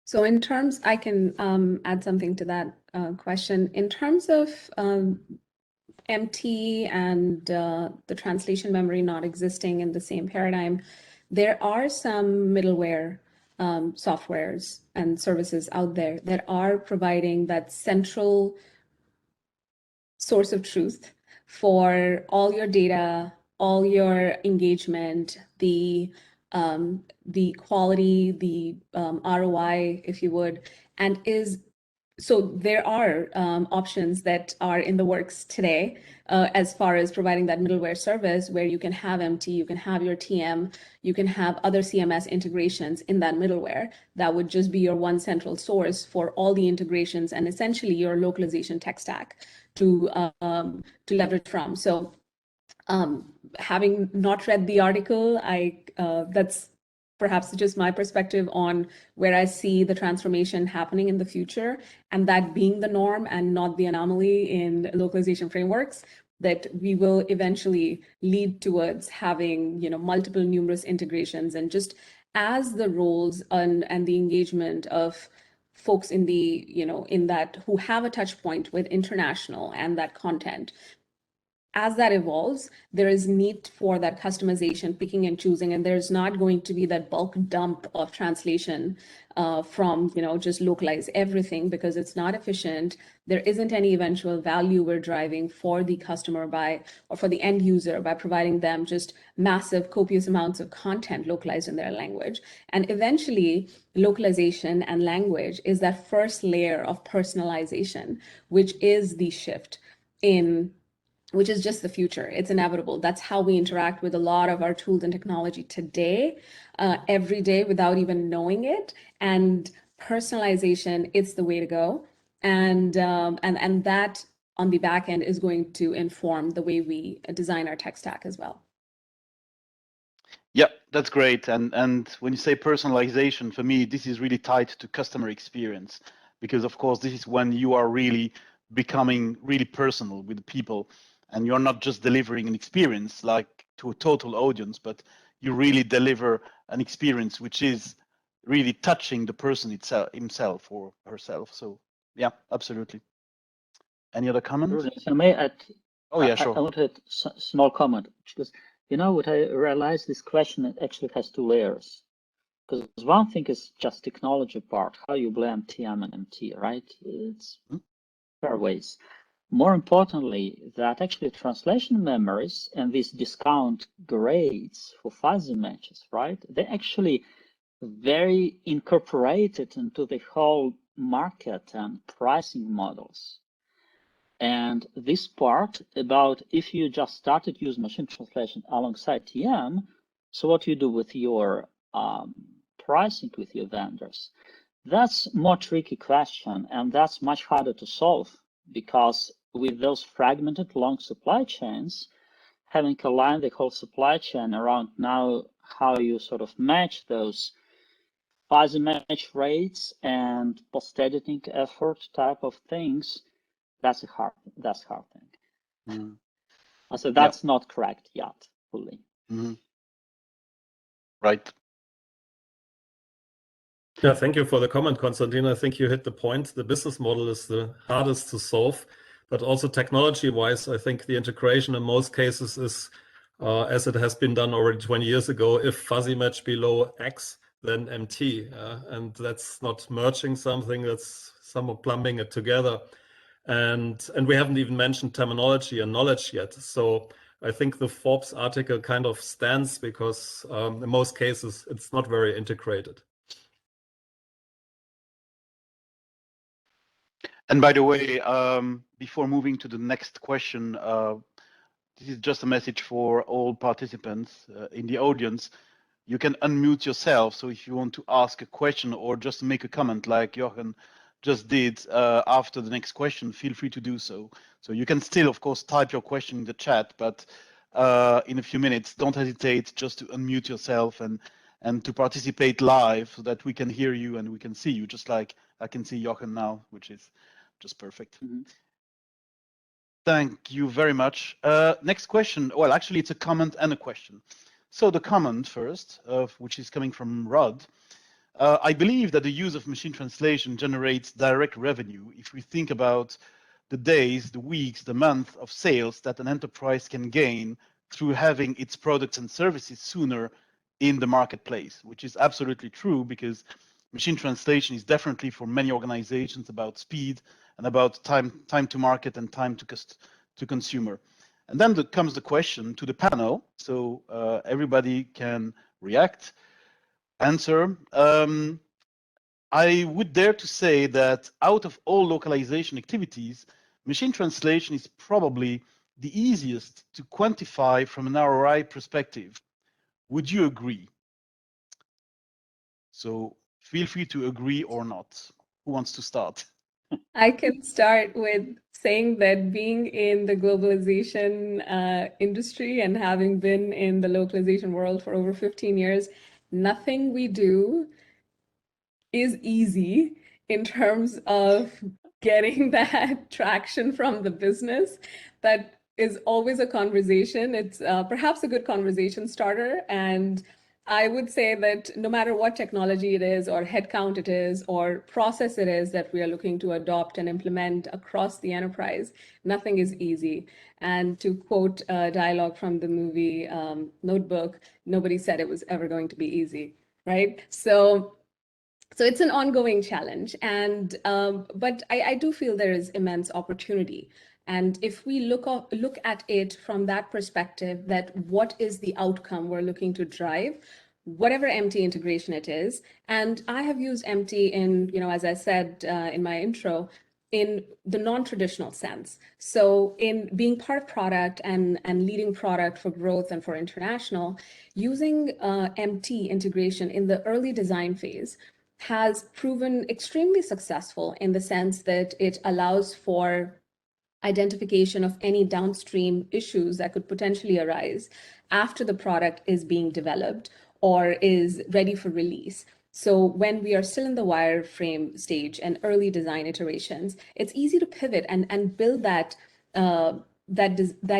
So in terms, I can add something to that question. In terms of MT and the translation memory not existing in the same paradigm, there are some middleware softwares and services out there that are providing that central source of truth for all your data, all your engagement, the quality, the ROI, if you would, and so there are options that are in the works today as far as providing that middleware service where you can have MT, you can have your TM, you can have other CMS integrations in that middleware. That would just be your one central source for all the integrations and essentially your localization tech stack to leverage from. So having not read the article, that's perhaps just my perspective on where I see the transformation happening in the future, and that being the norm and not the anomaly in localization frameworks, that we will eventually lead towards having, multiple numerous integrations. And just as the roles and the engagement of folks in the, in that who have a touch point with international and that content, as that evolves, there is need for that customization, picking and choosing, and there's not going to be that bulk dump of translation from, just localize everything because it's not efficient. There isn't any eventual value we're driving for the customer or for the end user by providing them just massive, copious amounts of content localized in their language. And eventually, localization and language is that first layer of personalization, which is the shift which is just the future. It's inevitable. That's how we interact with a lot of our tools and technology today, every day without even knowing it. And personalization, it's the way to go. And that on the back end is going to inform the way we design our tech stack as well. Yeah, that's great. And when you say personalization, for me, this is really tied to customer experience, because of course, this is when you are really becoming really personal with the people. And you're not just delivering an experience like to a total audience, but you really deliver an experience which is really touching the person himself or herself. So yeah, absolutely. Any other comments? If I may add, oh yeah, sure. I want to add a small comment, because what I realized, this question actually has two layers. Because one thing is just technology part, how you blend TM and MT, right? It's fair ways. More importantly, that actually translation memories and these discount grades for fuzzy matches, right? They actually very incorporated into the whole market and pricing models. And this part about if you just started use machine translation alongside TM, so what you do with your pricing with your vendors, That's a more tricky question, and that's much harder to solve because with those fragmented long supply chains, having aligned the whole supply chain around now how you sort of match those fuzzy match rates and post-editing effort type of things, that's a hard thing. Mm. So that's not correct yet fully. Mm-hmm. Right. Yeah, thank you for the comment, Konstantin. I think you hit the point. The business model is the hardest to solve, but also technology-wise, I think the integration in most cases is, as it has been done already 20 years ago, if fuzzy match below X, then MT. And that's not merging something, that's somewhat plumbing it together. And we haven't even mentioned terminology and knowledge yet. So I think the Forbes article kind of stands because in most cases, it's not very integrated. And by the way, before moving to the next question, this is just a message for all participants in the audience. You can unmute yourself. So if you want to ask a question or just make a comment like Jochen just did after the next question, feel free to do so. So you can still, of course, type your question in the chat, but in a few minutes, don't hesitate just to unmute yourself and to participate live so that we can hear you and we can see you, just like I can see Jochen now, which is just perfect. Mm-hmm. Thank you very much. Next question. Well, actually, it's a comment and a question. So the comment first, which is coming from Rod. I believe that the use of machine translation generates direct revenue. If we think about the days, the weeks, the month of sales that an enterprise can gain through having its products and services sooner in the marketplace, which is absolutely true because machine translation is definitely for many organizations about speed and about time to market and time to consumer. And then comes the question to the panel, so everybody can react, answer. I would dare to say that out of all localization activities, machine translation is probably the easiest to quantify from an ROI perspective. Would you agree? So feel free to agree or not. Who wants to start? I can start with saying that being in the globalization industry and having been in the localization world for over 15 years, nothing we do is easy in terms of getting that traction from the business. That is always a conversation. It's perhaps a good conversation starter. And I would say that no matter what technology it is, or headcount it is, or process it is that we are looking to adopt and implement across the enterprise, nothing is easy. And to quote a dialogue from the movie Notebook, nobody said it was ever going to be easy, right? So it's an ongoing challenge, and but I do feel there is immense opportunity. And if we look at it from that perspective, that what is the outcome we're looking to drive, whatever MT integration it is. And I have used MT in, as I said in my intro, in the non-traditional sense. So in being part of product and leading product for growth and for international, using MT integration in the early design phase has proven extremely successful in the sense that it allows for identification of any downstream issues that could potentially arise after the product is being developed or is ready for release. So when we are still in the wireframe stage and early design iterations, it's easy to pivot and build that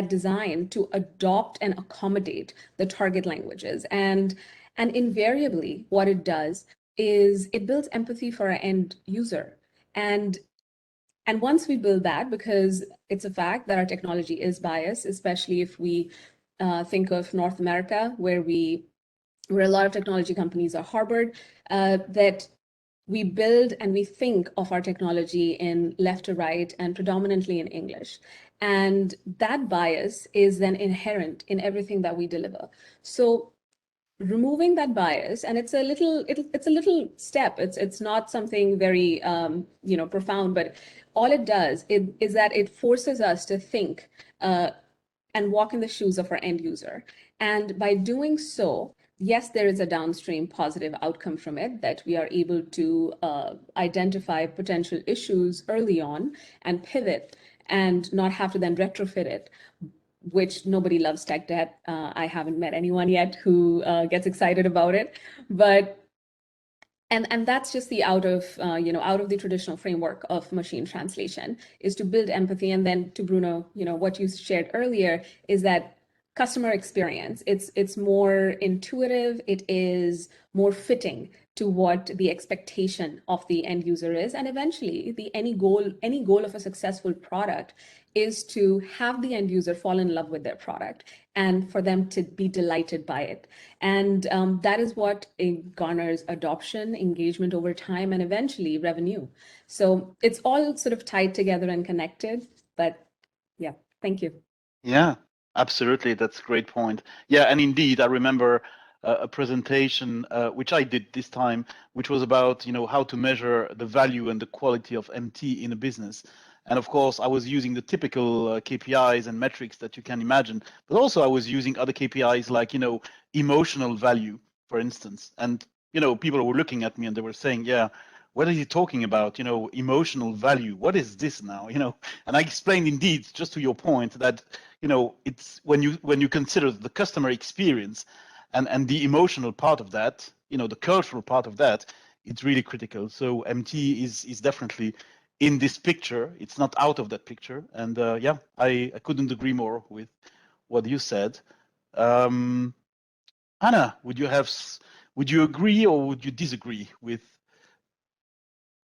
design to adopt and accommodate the target languages. And invariably, what it does is it builds empathy for our end user. And once we build that, because it's a fact that our technology is biased, especially if we think of North America, where a lot of technology companies are harbored, that we build and we think of our technology in left to right and predominantly in English. And that bias is then inherent in everything that we deliver. So removing that bias, and it's a little step. It's not something very profound, but all it does is that it forces us to think and walk in the shoes of our end user. And by doing so, yes, there is a downstream positive outcome from it, that we are able to identify potential issues early on and pivot and not have to then retrofit it, which nobody loves tech debt. I haven't met anyone yet who gets excited about it, but and that's just the out of the traditional framework of machine translation, is to build empathy. And then to Bruno, what you shared earlier is that customer experience, it's more intuitive, it is more fitting to what the expectation of the end user is. And eventually any goal of a successful product is to have the end user fall in love with their product and for them to be delighted by it. And that is what garners adoption, engagement over time, and eventually revenue. So it's all sort of tied together and connected. But yeah, thank you. Yeah, absolutely. That's a great point. Yeah, and indeed, I remember a presentation which I did this time, which was about how to measure the value and the quality of MT in a business. And of course, I was using the typical KPIs and metrics that you can imagine, but also I was using other KPIs like emotional value, for instance. And people were looking at me and they were saying, "Yeah, what are you talking about? Emotional value. What is this now?" And I explained indeed, just to your point, that it's when you consider the customer experience and the emotional part of that, the cultural part of that, it's really critical. So MT is definitely in this picture. It's not out of that picture. And yeah, I couldn't agree more with what you said. Anna, would you agree or would you disagree with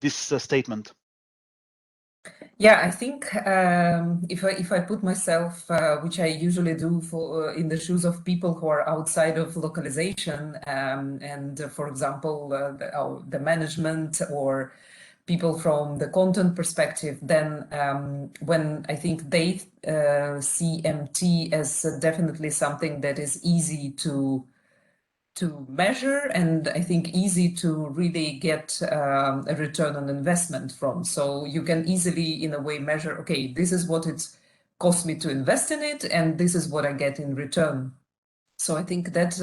this statement? Yeah, I think if I put myself, which I usually do in the shoes of people who are outside of localization, and for example, the management or people from the content perspective, then when I think they see MT as definitely something that is easy to measure, and I think easy to really get a return on investment from. So you can easily, in a way, measure, okay, this is what it cost me to invest in it, and this is what I get in return. So I think that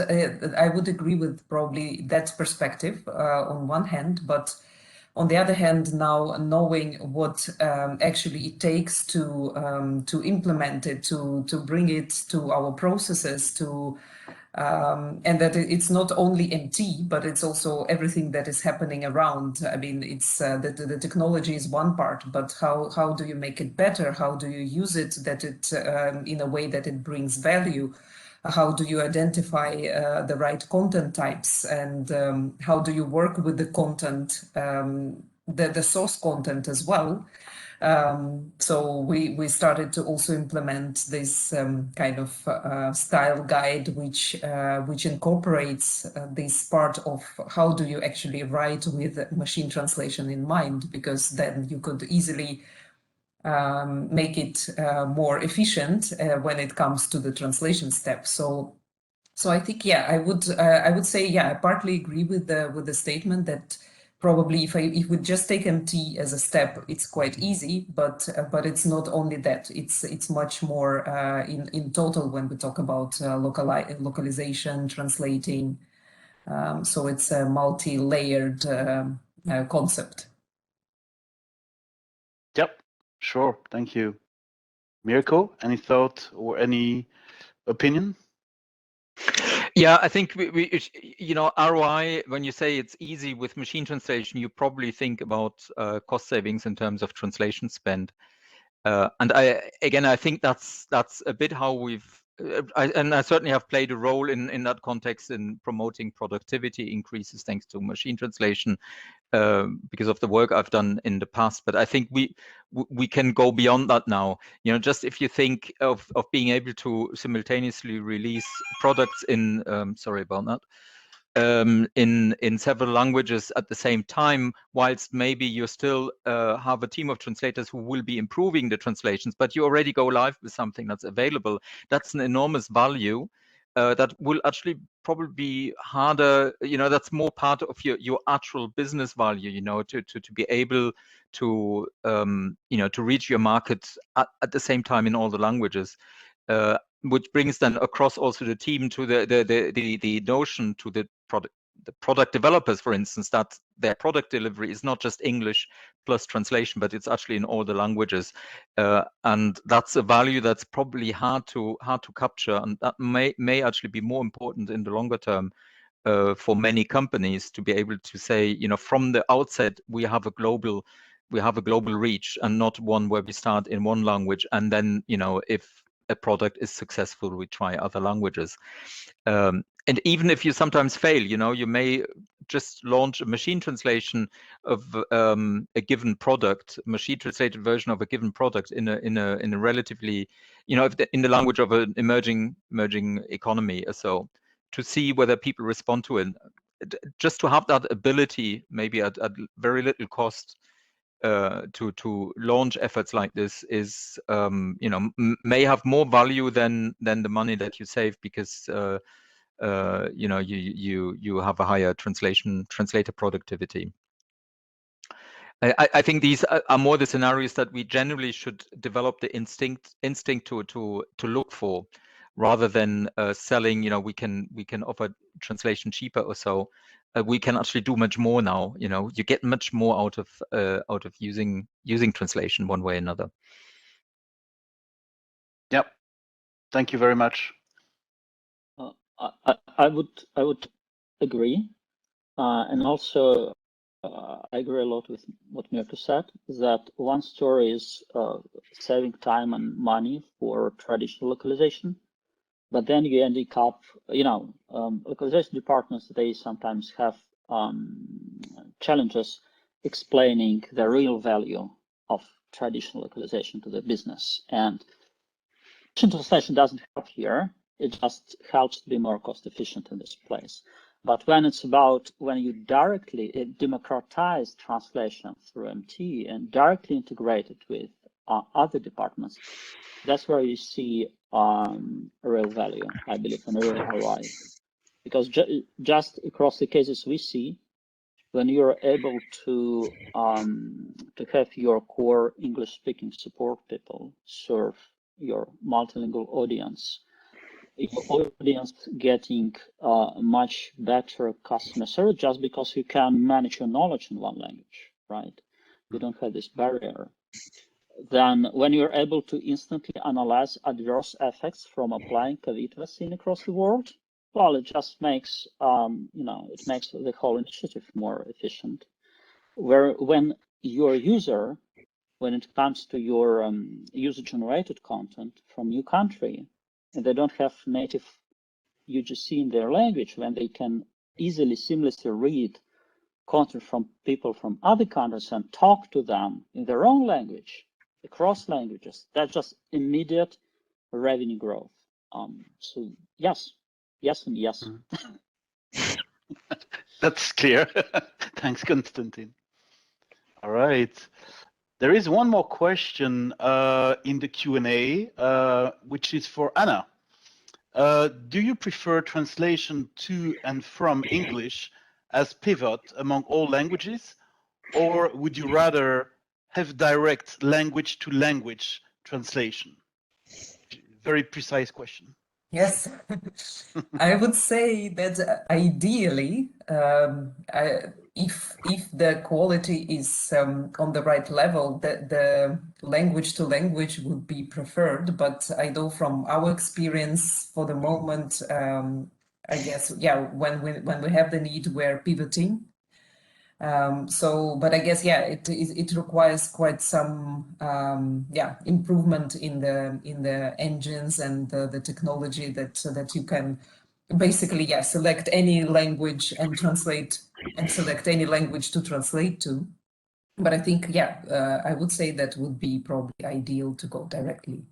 I would agree with probably that perspective on one hand, but on the other hand, now knowing what actually it takes to implement it, to bring it to our processes, and that it's not only MT, but it's also everything that is happening around. I mean, it's the technology is one part, but how do you make it better? How do you use it that it in a way that it brings value? How do you identify the right content types, and how do you work with the content, the source content as well? So we started to also implement this kind of style guide, which incorporates this part of how do you actually write with machine translation in mind, because then you could easily make it more efficient when it comes to the translation step. So I think, yeah, I would say, yeah, I partly agree with the statement that probably if we just take MT as a step, it's quite easy, but it's not only that. It's much more in total when we talk about localization, translating. So it's a multi-layered concept. Yep, sure. Thank you. Mirko, any thought or any opinion? Yeah, I think ROI, when you say it's easy with machine translation, you probably think about cost savings in terms of translation spend. And I think that's a bit how we've, and I certainly have played a role in that context in promoting productivity increases thanks to machine translation because of the work I've done in the past. But I think we can go beyond that now. Just if you think of being able to simultaneously release products in, sorry about that, in several languages at the same time, whilst maybe you still have a team of translators who will be improving the translations, but you already go live with something that's available. That's an enormous value that will actually probably be harder. That's more part of your actual business value. To be able to to reach your market at the same time in all the languages. which brings then across also the team to the notion to the product developers, for instance, that their product delivery is not just English plus translation, but it's actually in all the languages, and that's a value that's probably hard to capture, and that may actually be more important in the longer term for many companies to be able to say, you know, from the outset we have a global reach, and not one where we start in one language and then, you know, if a product is successful, we try other languages. And even if you sometimes fail, you know, you may just launch a machine translation of a given product, machine translated version of a given product in a relatively, you know, in the language of an emerging economy or so, to see whether people respond to it. Just to have that ability, maybe at very little cost, to launch efforts like this is, you know, may have more value than the money that you save, because you know, you have a higher translator productivity. I think these are more the scenarios that we generally should develop the instinct to look for, rather than selling, you know, we can offer translation cheaper or so. We can actually do much more now. You know, you get much more out of using translation one way or another. Yep. Thank you very much. I would agree, and also I agree a lot with what Mirko said, that one story is saving time and money for traditional localization, but then you end up, you know, localization departments, they sometimes have challenges explaining the real value of traditional localization to the business. And translation doesn't help here. It just helps to be more cost efficient in this place. But when it's about when you directly democratize translation through MT and directly integrate it with other departments, that's where you see real value, I believe, and real ROI. Because just across the cases we see, when you're able to have your core English-speaking support people serve your multilingual audience, your audience getting much better customer service just because you can manage your knowledge in one language, right? You don't have this barrier. Then when you're able to instantly analyze adverse effects from applying COVID vaccine across the world, well, it just makes, you know, it makes the whole initiative more efficient. Where when your user, when it comes to your user-generated content from your country, and they don't have native UGC in their language, when they can easily, seamlessly read content from people from other countries and talk to them in their own language, across languages, that's just immediate revenue growth. So yes, and yes. That's clear. Thanks, Konstantin. All right. There is one more question in the Q&A, which is for Anna. Do you prefer translation to and from English as pivot among all languages, or would you rather have direct language-to-language translation? Very precise question. Yes, I would say that ideally, if the quality is on the right level, the language to language would be preferred. But I know from our experience for the moment, I guess, yeah, when we have the need, we're pivoting. But I guess, yeah, it requires quite some improvement in the engines and the technology that you can basically select any language and translate, and select any language to translate to. But I think I would say that would be probably ideal to go directly.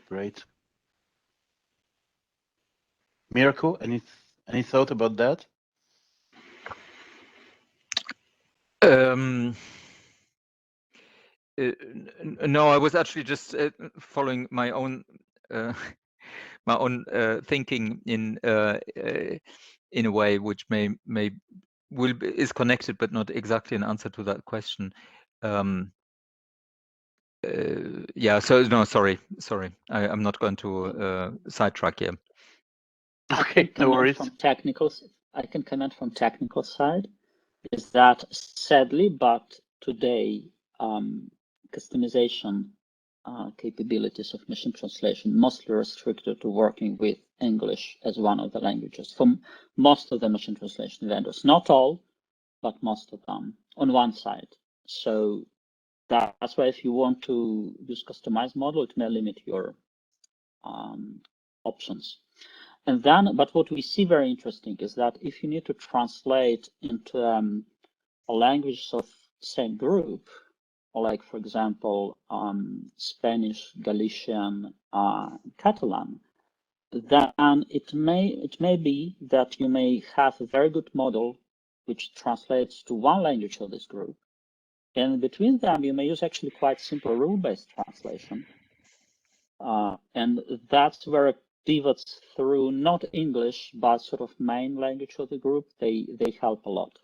Great. Mirko, any thought about that? No, I was actually just following my own thinking in a way which is connected, but not exactly an answer to that question. yeah, so no, sorry. I'm not going to sidetrack here. Okay, no worries. I can comment from technical side, is that sadly, but today, customization capabilities of machine translation mostly restricted to working with English as one of the languages for most of the machine translation vendors. Not all, but most of them on one side. So that's why if you want to use customized model, it may limit your options. And then, but what we see very interesting is that if you need to translate into a language of same group, like for example, Spanish, Galician, Catalan, then it may be that you may have a very good model which translates to one language of this group. And between them, you may use actually quite simple rule-based translation. And that's where it pivots through not English, but sort of main language of the group. They help a lot.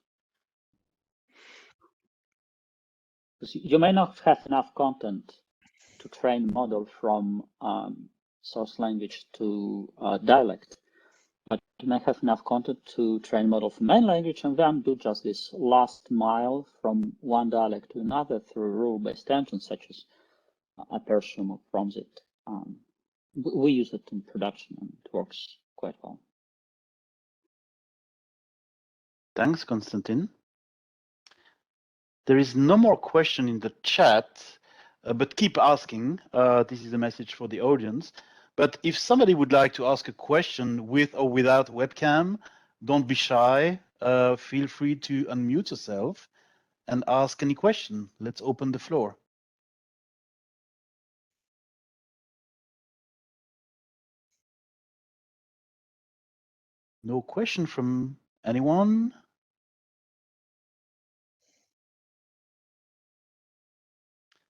Because you may not have enough content to train model from source language to dialect, but you may have enough content to train model from main language and then do just this last mile from one dialect to another through rule-based engines such as Apertium or Promzit. We use it in production and it works quite well. Thanks, Konstantin. There is no more question in the chat, but keep asking. This is a message for the audience. But if somebody would like to ask a question with or without webcam, don't be shy. Feel free to unmute yourself and ask any question. Let's open the floor. No question from anyone?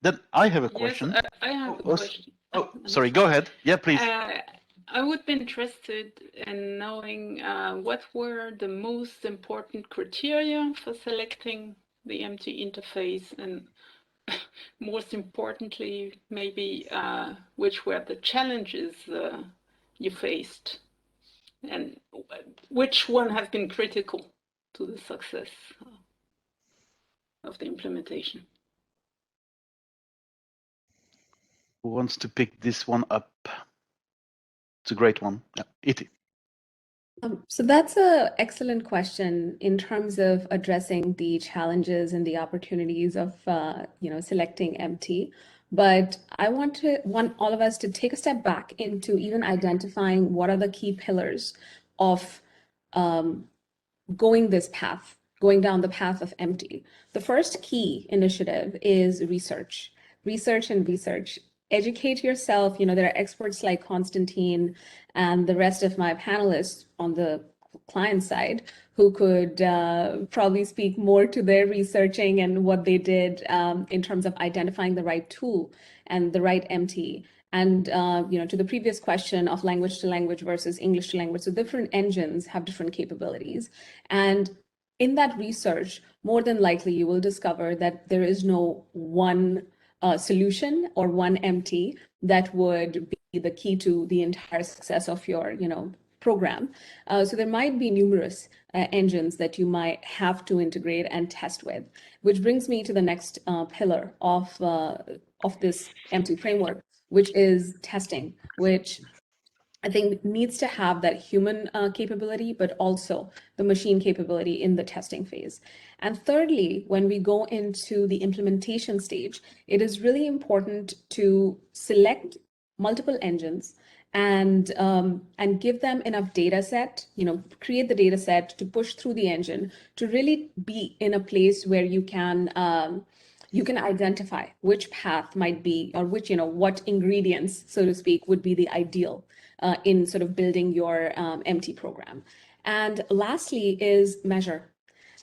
Then I have a question. Yes, I have a question. Oh, sorry, go ahead. Yeah, please. I would be interested in knowing what were the most important criteria for selecting the MT interface, and most importantly, maybe which were the challenges you faced, and which one has been critical to the success of the implementation. Who wants to pick this one up? It's a great one. Yeah, Iti. So that's an excellent question in terms of addressing the challenges and the opportunities of selecting MT. But I want all of us to take a step back into even identifying what are the key pillars of going down the path of MT. The first key initiative is research. Educate yourself. There are experts like Konstantin and the rest of my panelists on the client side who could probably speak more to their researching and what they did in terms of identifying the right tool and the right MT. And to the previous question of language to language versus English to language, so different engines have different capabilities. And in that research, more than likely, you will discover that there is no one solution or one MT that would be the key to the entire success of your program. So there might be numerous engines that you might have to integrate and test with, which brings me to the next pillar of this MT framework, which is testing, which I think needs to have that human capability, but also the machine capability in the testing phase. And thirdly, when we go into the implementation stage, it is really important to select multiple engines and give them enough data set, create the data set to push through the engine to really be in a place where you can identify which path might be, or which, what ingredients, so to speak, would be the ideal in sort of building your MT program. And lastly is measure.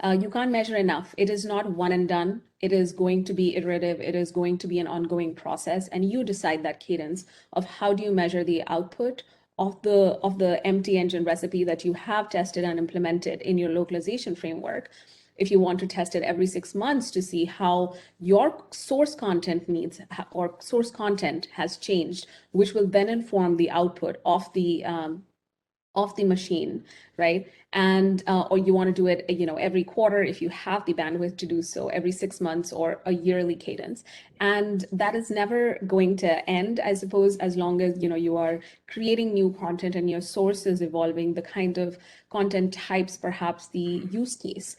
You can't measure enough. It is not one and done. It is going to be iterative. It is going to be an ongoing process, and you decide that cadence of how do you measure the output of the MT engine recipe that you have tested and implemented in your localization framework. if you want to test it every 6 months to see how your source content needs or source content has changed, which will then inform the output of the machine, right? And or you want to do it, every quarter if you have the bandwidth to do so, every 6 months or a yearly cadence. And that is never going to end, I suppose, as long as you are creating new content and your source is evolving, the kind of content types, perhaps the use case,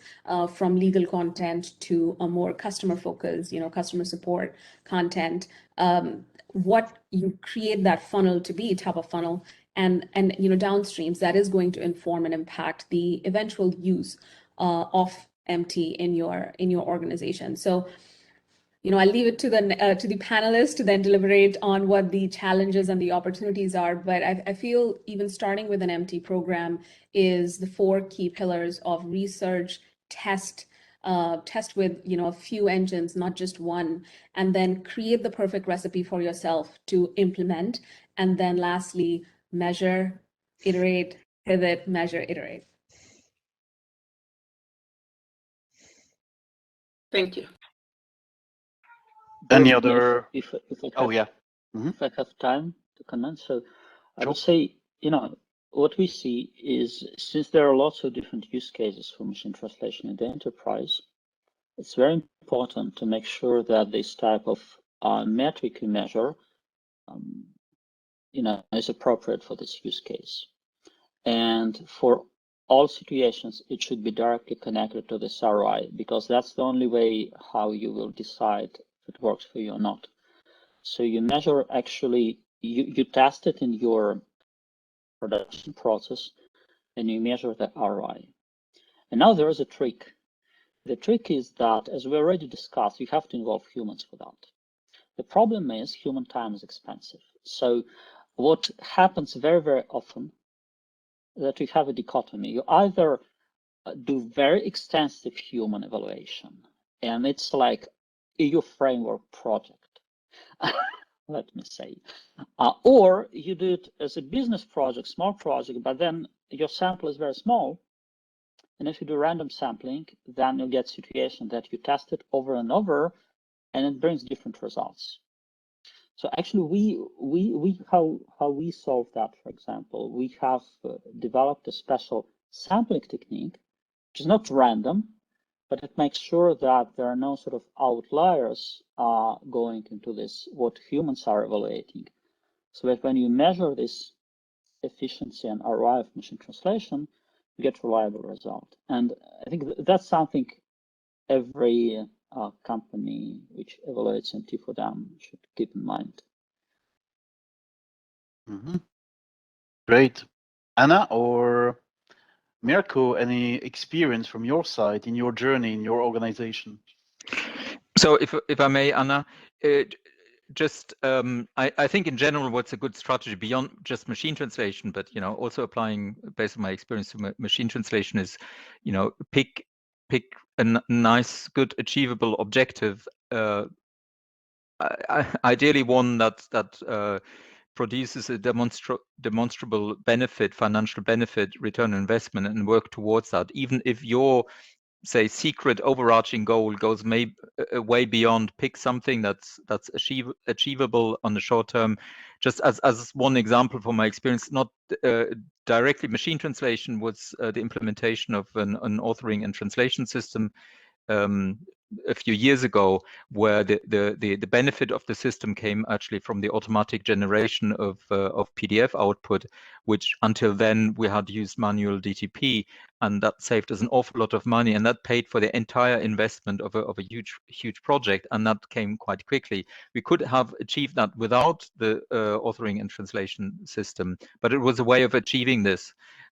from legal content to a more customer focused, customer support content. What you create that funnel to be, top of funnel, and downstreams, that is going to inform and impact the eventual use of MT in your organization. So I leave it to the panelists to then deliberate on what the challenges and the opportunities are. But I feel even starting with an MT program is the 4 key pillars of research, test with a few engines, not just one, and then create the perfect recipe for yourself to implement, and then lastly, measure, iterate, pivot, measure, iterate. Thank you. Any other? If I Oh, yeah. If I have time to comment, so I Sure. would say, what we see is, since there are lots of different use cases for machine translation in the enterprise, it's very important to make sure that this type of metric we measure, is appropriate for this use case. And for all situations, it should be directly connected to this ROI, because that's the only way how you will decide if it works for you or not. So you measure, actually, you test it in your production process, and you measure the ROI. And now there is a trick. The trick is that, as we already discussed, you have to involve humans for that. The problem is human time is expensive. So what happens very, very often, that we have a dichotomy. You either do very extensive human evaluation, and it's like EU framework project, let me say, or you do it as a business project, small project, but then your sample is very small. And if you do random sampling, then you get situation that you test it over and over, and it brings different results. So actually, how we solve that, for example, we have developed a special sampling technique, which is not random, but it makes sure that there are no sort of outliers going into this, what humans are evaluating. So that when you measure this efficiency and ROI of machine translation, you get reliable result. And I think that's something every company which evaluates MT for them should keep in mind. Great. Anna or Mirko, any experience from your side in your journey, in your organization? So if I may, Anna, just I think in general, what's a good strategy beyond just machine translation, but also applying based on my experience to machine translation is, pick a nice, good, achievable objective. Ideally, one that produces a demonstrable benefit, financial benefit, return on investment, and work towards that. Even if your secret overarching goal goes way beyond, pick something that's achievable on the short term. Just as one example from my experience, not directly machine translation, was the implementation of an authoring and translation system a few years ago, where the benefit of the system came actually from the automatic generation of PDF output, which until then we had used manual DTP, and that saved us an awful lot of money, and that paid for the entire investment of a huge project, and that came quite quickly. We could have achieved that without the authoring and translation system, but it was a way of achieving this.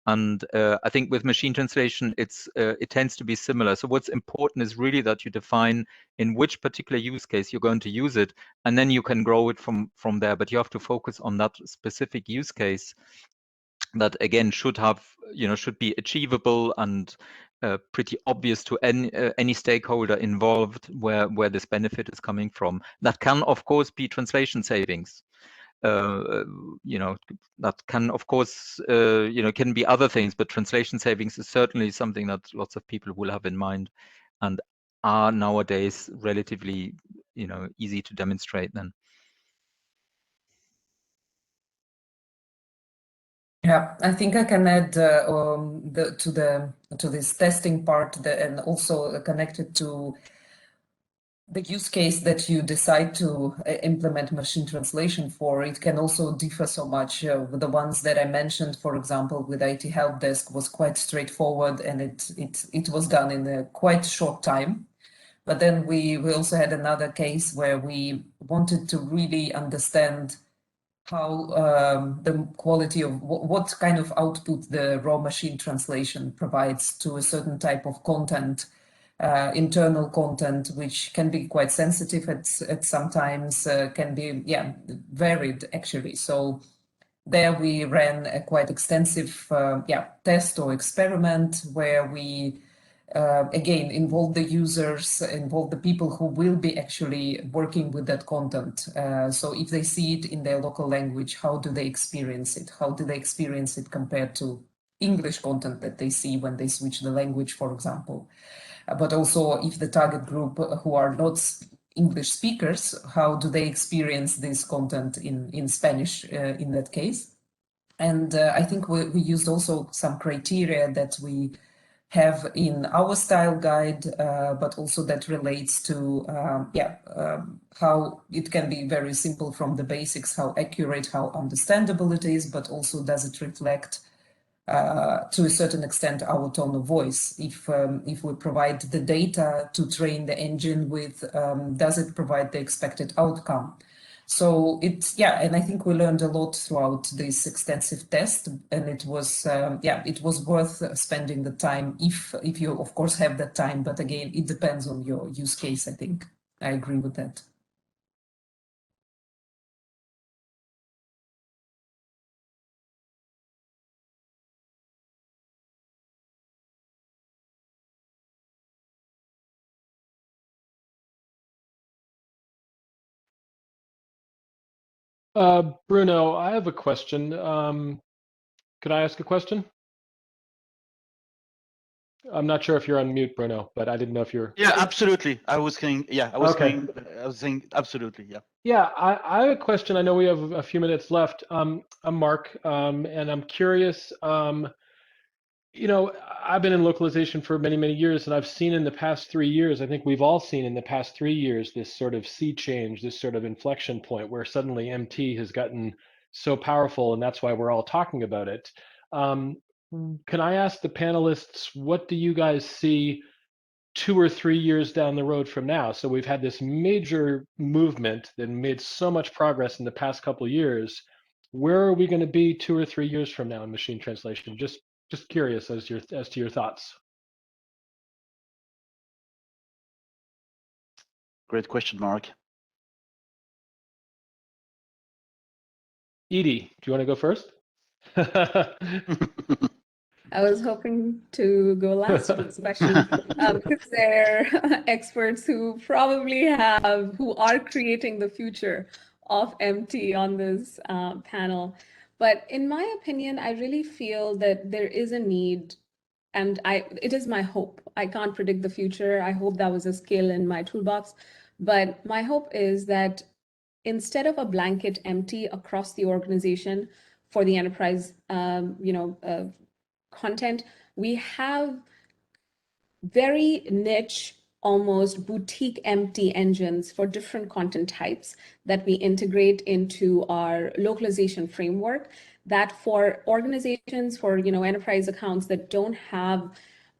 And I think with machine translation, it tends to be similar. So what's important is really that you define in which particular use case you're going to use it, and then you can grow it from there. But you have to focus on that specific use case that, again, should be achievable and pretty obvious to any stakeholder involved where this benefit is coming from. That can, of course, be translation savings. you know, that can, of course, you know, can be other things, but translation savings is certainly something that lots of people will have in mind and are nowadays relatively, you know, easy to demonstrate then. Yeah, I think I can add to this testing part and also connected to the use case that you decide to implement machine translation for. It can also differ so much. The ones that I mentioned, for example, with IT help desk was quite straightforward, and it was done in a quite short time. But then we also had another case where we wanted to really understand how the quality of what kind of output the raw machine translation provides to a certain type of content, internal content, which can be quite sensitive at sometimes, can be varied actually. So there we ran a quite extensive test or experiment where we again involve the users, involve the people who will be actually working with that content. So if they see it in their local language, how do they experience it? How do they experience it compared to English content that they see when they switch the language, for example? But also if the target group who are not English speakers, how do they experience this content in Spanish in that case? And I think we used also some criteria that we have in our style guide, but also that relates to how it can be very simple from the basics, how accurate, how understandable it is, but also does it reflect to a certain extent our tone of voice. If we provide the data to train the engine with, does it provide the expected outcome? So and I think we learned a lot throughout this extensive test, and it was it was worth spending the time if you of course have that time, but again it depends on your use case. I think I agree with that. Bruno, I have a question. Could I ask a question? I'm not sure if you're on mute, Bruno, but I didn't know if you're. Yeah, absolutely. I was saying, Okay. I was saying, absolutely, yeah. Yeah, I have a question. I know we have a few minutes left. I'm Mark, and I'm curious. You know, I've been in localization for many, many years, and I've seen in the past 3 years, I think we've all seen in the past 3 years, this sort of sea change, this sort of inflection point where suddenly MT has gotten so powerful, and that's why we're all talking about it. Can I ask the panelists, what do you guys see 2 or 3 years down the road from now? So we've had this major movement that made so much progress in the past couple of years. Where are we going to be 2 or 3 years from now in machine translation? Just curious as to your thoughts. Great question, Mark. Edie, do you want to go first? I was hoping to go last, especially because they're experts who probably who are creating the future of MT on this panel. But in my opinion, I really feel that there is a need, and it is my hope. I can't predict the future. I hope that was a skill in my toolbox. But my hope is that instead of a blanket MT across the organization for the enterprise, content, we have very niche, almost boutique MT engines for different content types that we integrate into our localization framework, that for organizations, for enterprise accounts that don't have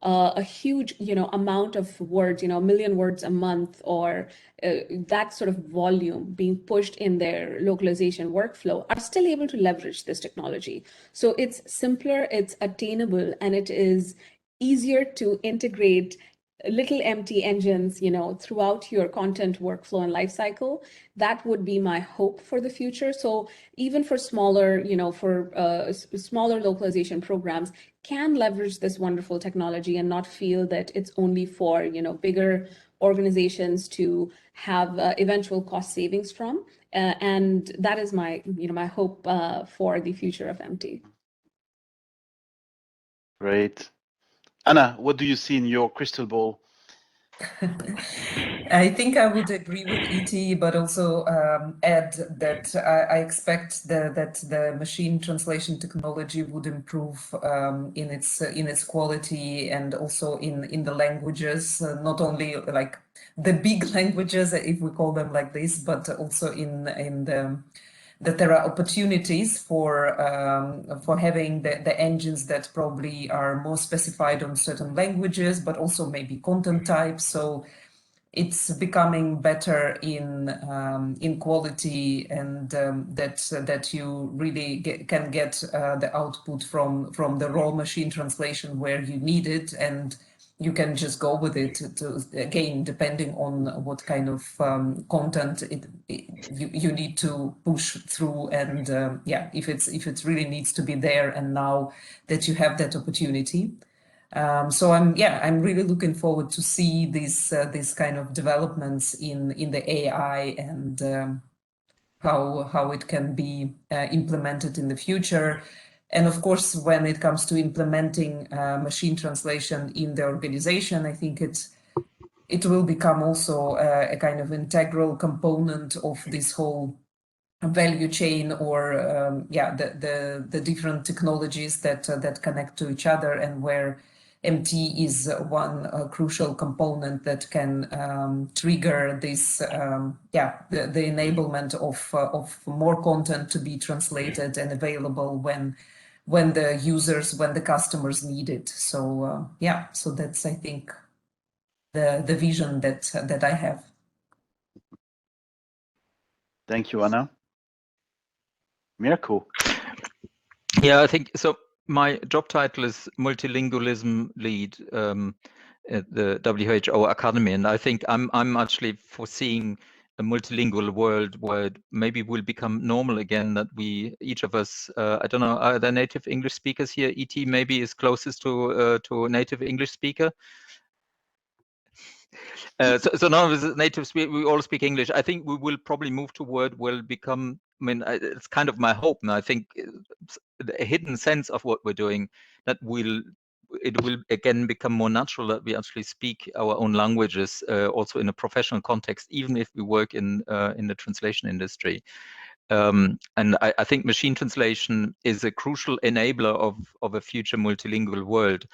a huge amount of words, 1 million words a month, or that sort of volume being pushed in their localization workflow, are still able to leverage this technology. So it's simpler, it's attainable, and it is easier to integrate little MT engines, throughout your content workflow and lifecycle. That would be my hope for the future. So even for smaller, smaller localization programs can leverage this wonderful technology and not feel that it's only for, bigger, organizations to have eventual cost savings from. And that is my, my hope for the future of MT. Great. Anna, what do you see in your crystal ball? I think I would agree with ET, but also add that I expect that the machine translation technology would improve in its quality and also in the languages, not only like the big languages, if we call them like this, but also in that there are opportunities for having the engines that probably are more specified on certain languages, but also maybe content types. So it's becoming better in quality, and that you really can get the output from the raw machine translation where you need it, and you can just go with it again, depending on what kind of content you need to push through, and yeah, if it really needs to be there, and now that you have that opportunity. So I'm really looking forward to see these kind of developments in the AI, and how it can be implemented in the future. And of course, when it comes to implementing machine translation in the organization, I think it will become also a kind of integral component of this whole value chain, or the different technologies that connect to each other, and where MT is one crucial component that can trigger this the enablement of more content to be translated and available when the customers need it. So so that's, I think, the vision that I have. Thank you, Anna. Mirko. Yeah, I think so. My job title is multilingualism lead at the WHO Academy, and I think I'm actually foreseeing a multilingual world where it maybe will become normal again, that we, each of us, I don't know, are there native English speakers here? ET maybe is closest to a native English speaker. So none of us is native speak. We all speak English. I think we will probably move to a world where it become. I mean, it's kind of my hope, and I think a hidden sense of what we're doing, that it will again become more natural that we actually speak our own languages, also in a professional context, even if we work in the translation industry. And I think machine translation is a crucial enabler of a future multilingual world.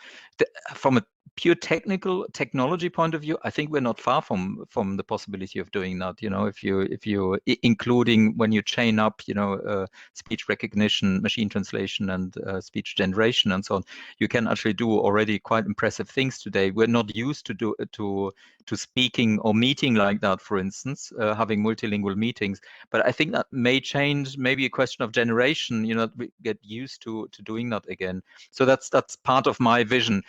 From a pure technology point of view, I think we're not far from the possibility of doing that. You know, if you including when you chain up, you know, speech recognition, machine translation, and speech generation, and so on, you can actually do already quite impressive things today. We're not used to speaking or meeting like that, for instance, having multilingual meetings. But I think that may change, maybe a question of generation, you know, we get used to doing that again. So that's part of my vision.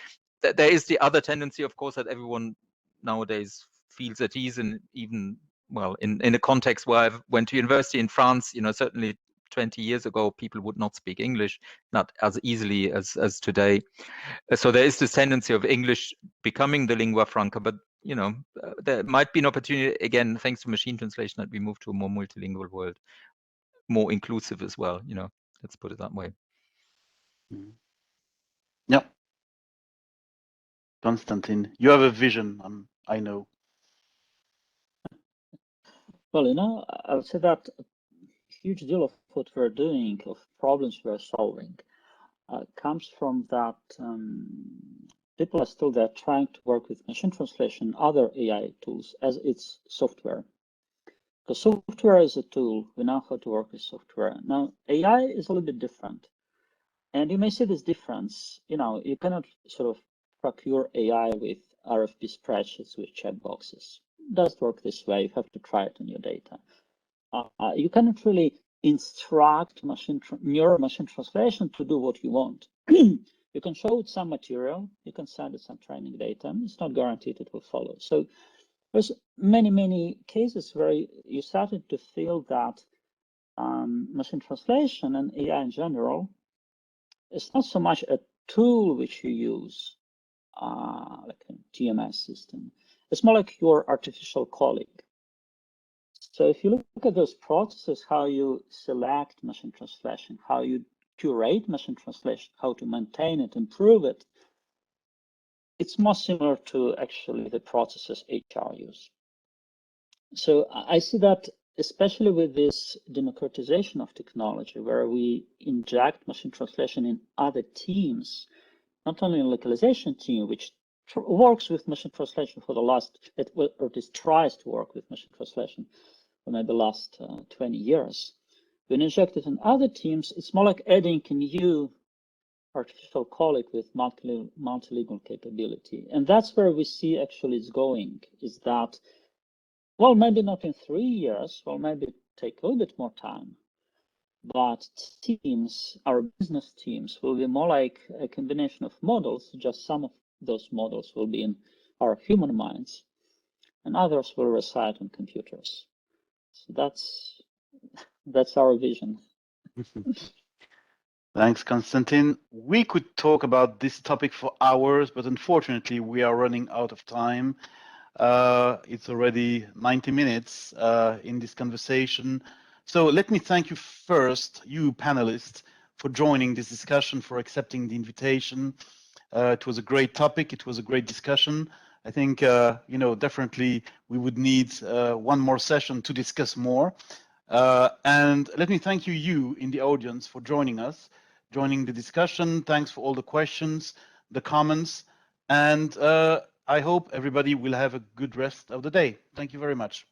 There is the other tendency, of course, that everyone nowadays feels at ease, and even, well, in a context where I went to university in France, you know, certainly 20 years ago, people would not speak English, not as easily as today. So there is this tendency of English becoming the lingua franca, but, you know, there might be an opportunity, again, thanks to machine translation, that we move to a more multilingual world, more inclusive as well, you know, let's put it that way. Yeah. Konstantin, you have a vision, I know. Well, you know, I would say that a huge deal of what we're doing, of problems we're solving, comes from that people are still there trying to work with machine translation, other AI tools, as it's software. Because software is a tool, we know how to work with software. Now, AI is a little bit different. And you may see this difference, you know, you cannot sort of procure AI with RFP spreadsheets with checkboxes. It does work this way, you have to try it on your data. You cannot really instruct neural machine translation to do what you want. You can show it some material, you can send it some training data, and it's not guaranteed it will follow. So there's many cases where you started to feel that machine translation and AI in general, it's not so much a tool which you use, like a TMS system. It's more like your artificial colleague. So if you look at those processes, how you select machine translation, how you curate machine translation, how to maintain it, improve it, it's more similar to actually the processes HR use. So I see that especially with this democratization of technology, where we inject machine translation in other teams, not only in localization team, which works with machine translation for the last, or at least tries to work with machine translation for maybe the last 20 years. When injected in other teams, it's more like adding a new artificial colleague with multilingual capability. And that's where we see actually it's going, is that, well, maybe not in 3 years, or maybe take a little bit more time, but teams, our business teams, will be more like a combination of models. Just some of those models will be in our human minds, and others will reside on computers. So that's our vision. Thanks, Konstantin. We could talk about this topic for hours, but unfortunately, we are running out of time. It's already 90 minutes in this conversation. So let me thank you first, you panelists, for joining this discussion, for accepting the invitation. It was a great topic. It was a great discussion. I think, definitely we would need one more session to discuss more. And let me thank you in the audience for joining us, joining the discussion. Thanks for all the questions, the comments, and I hope everybody will have a good rest of the day. Thank you very much.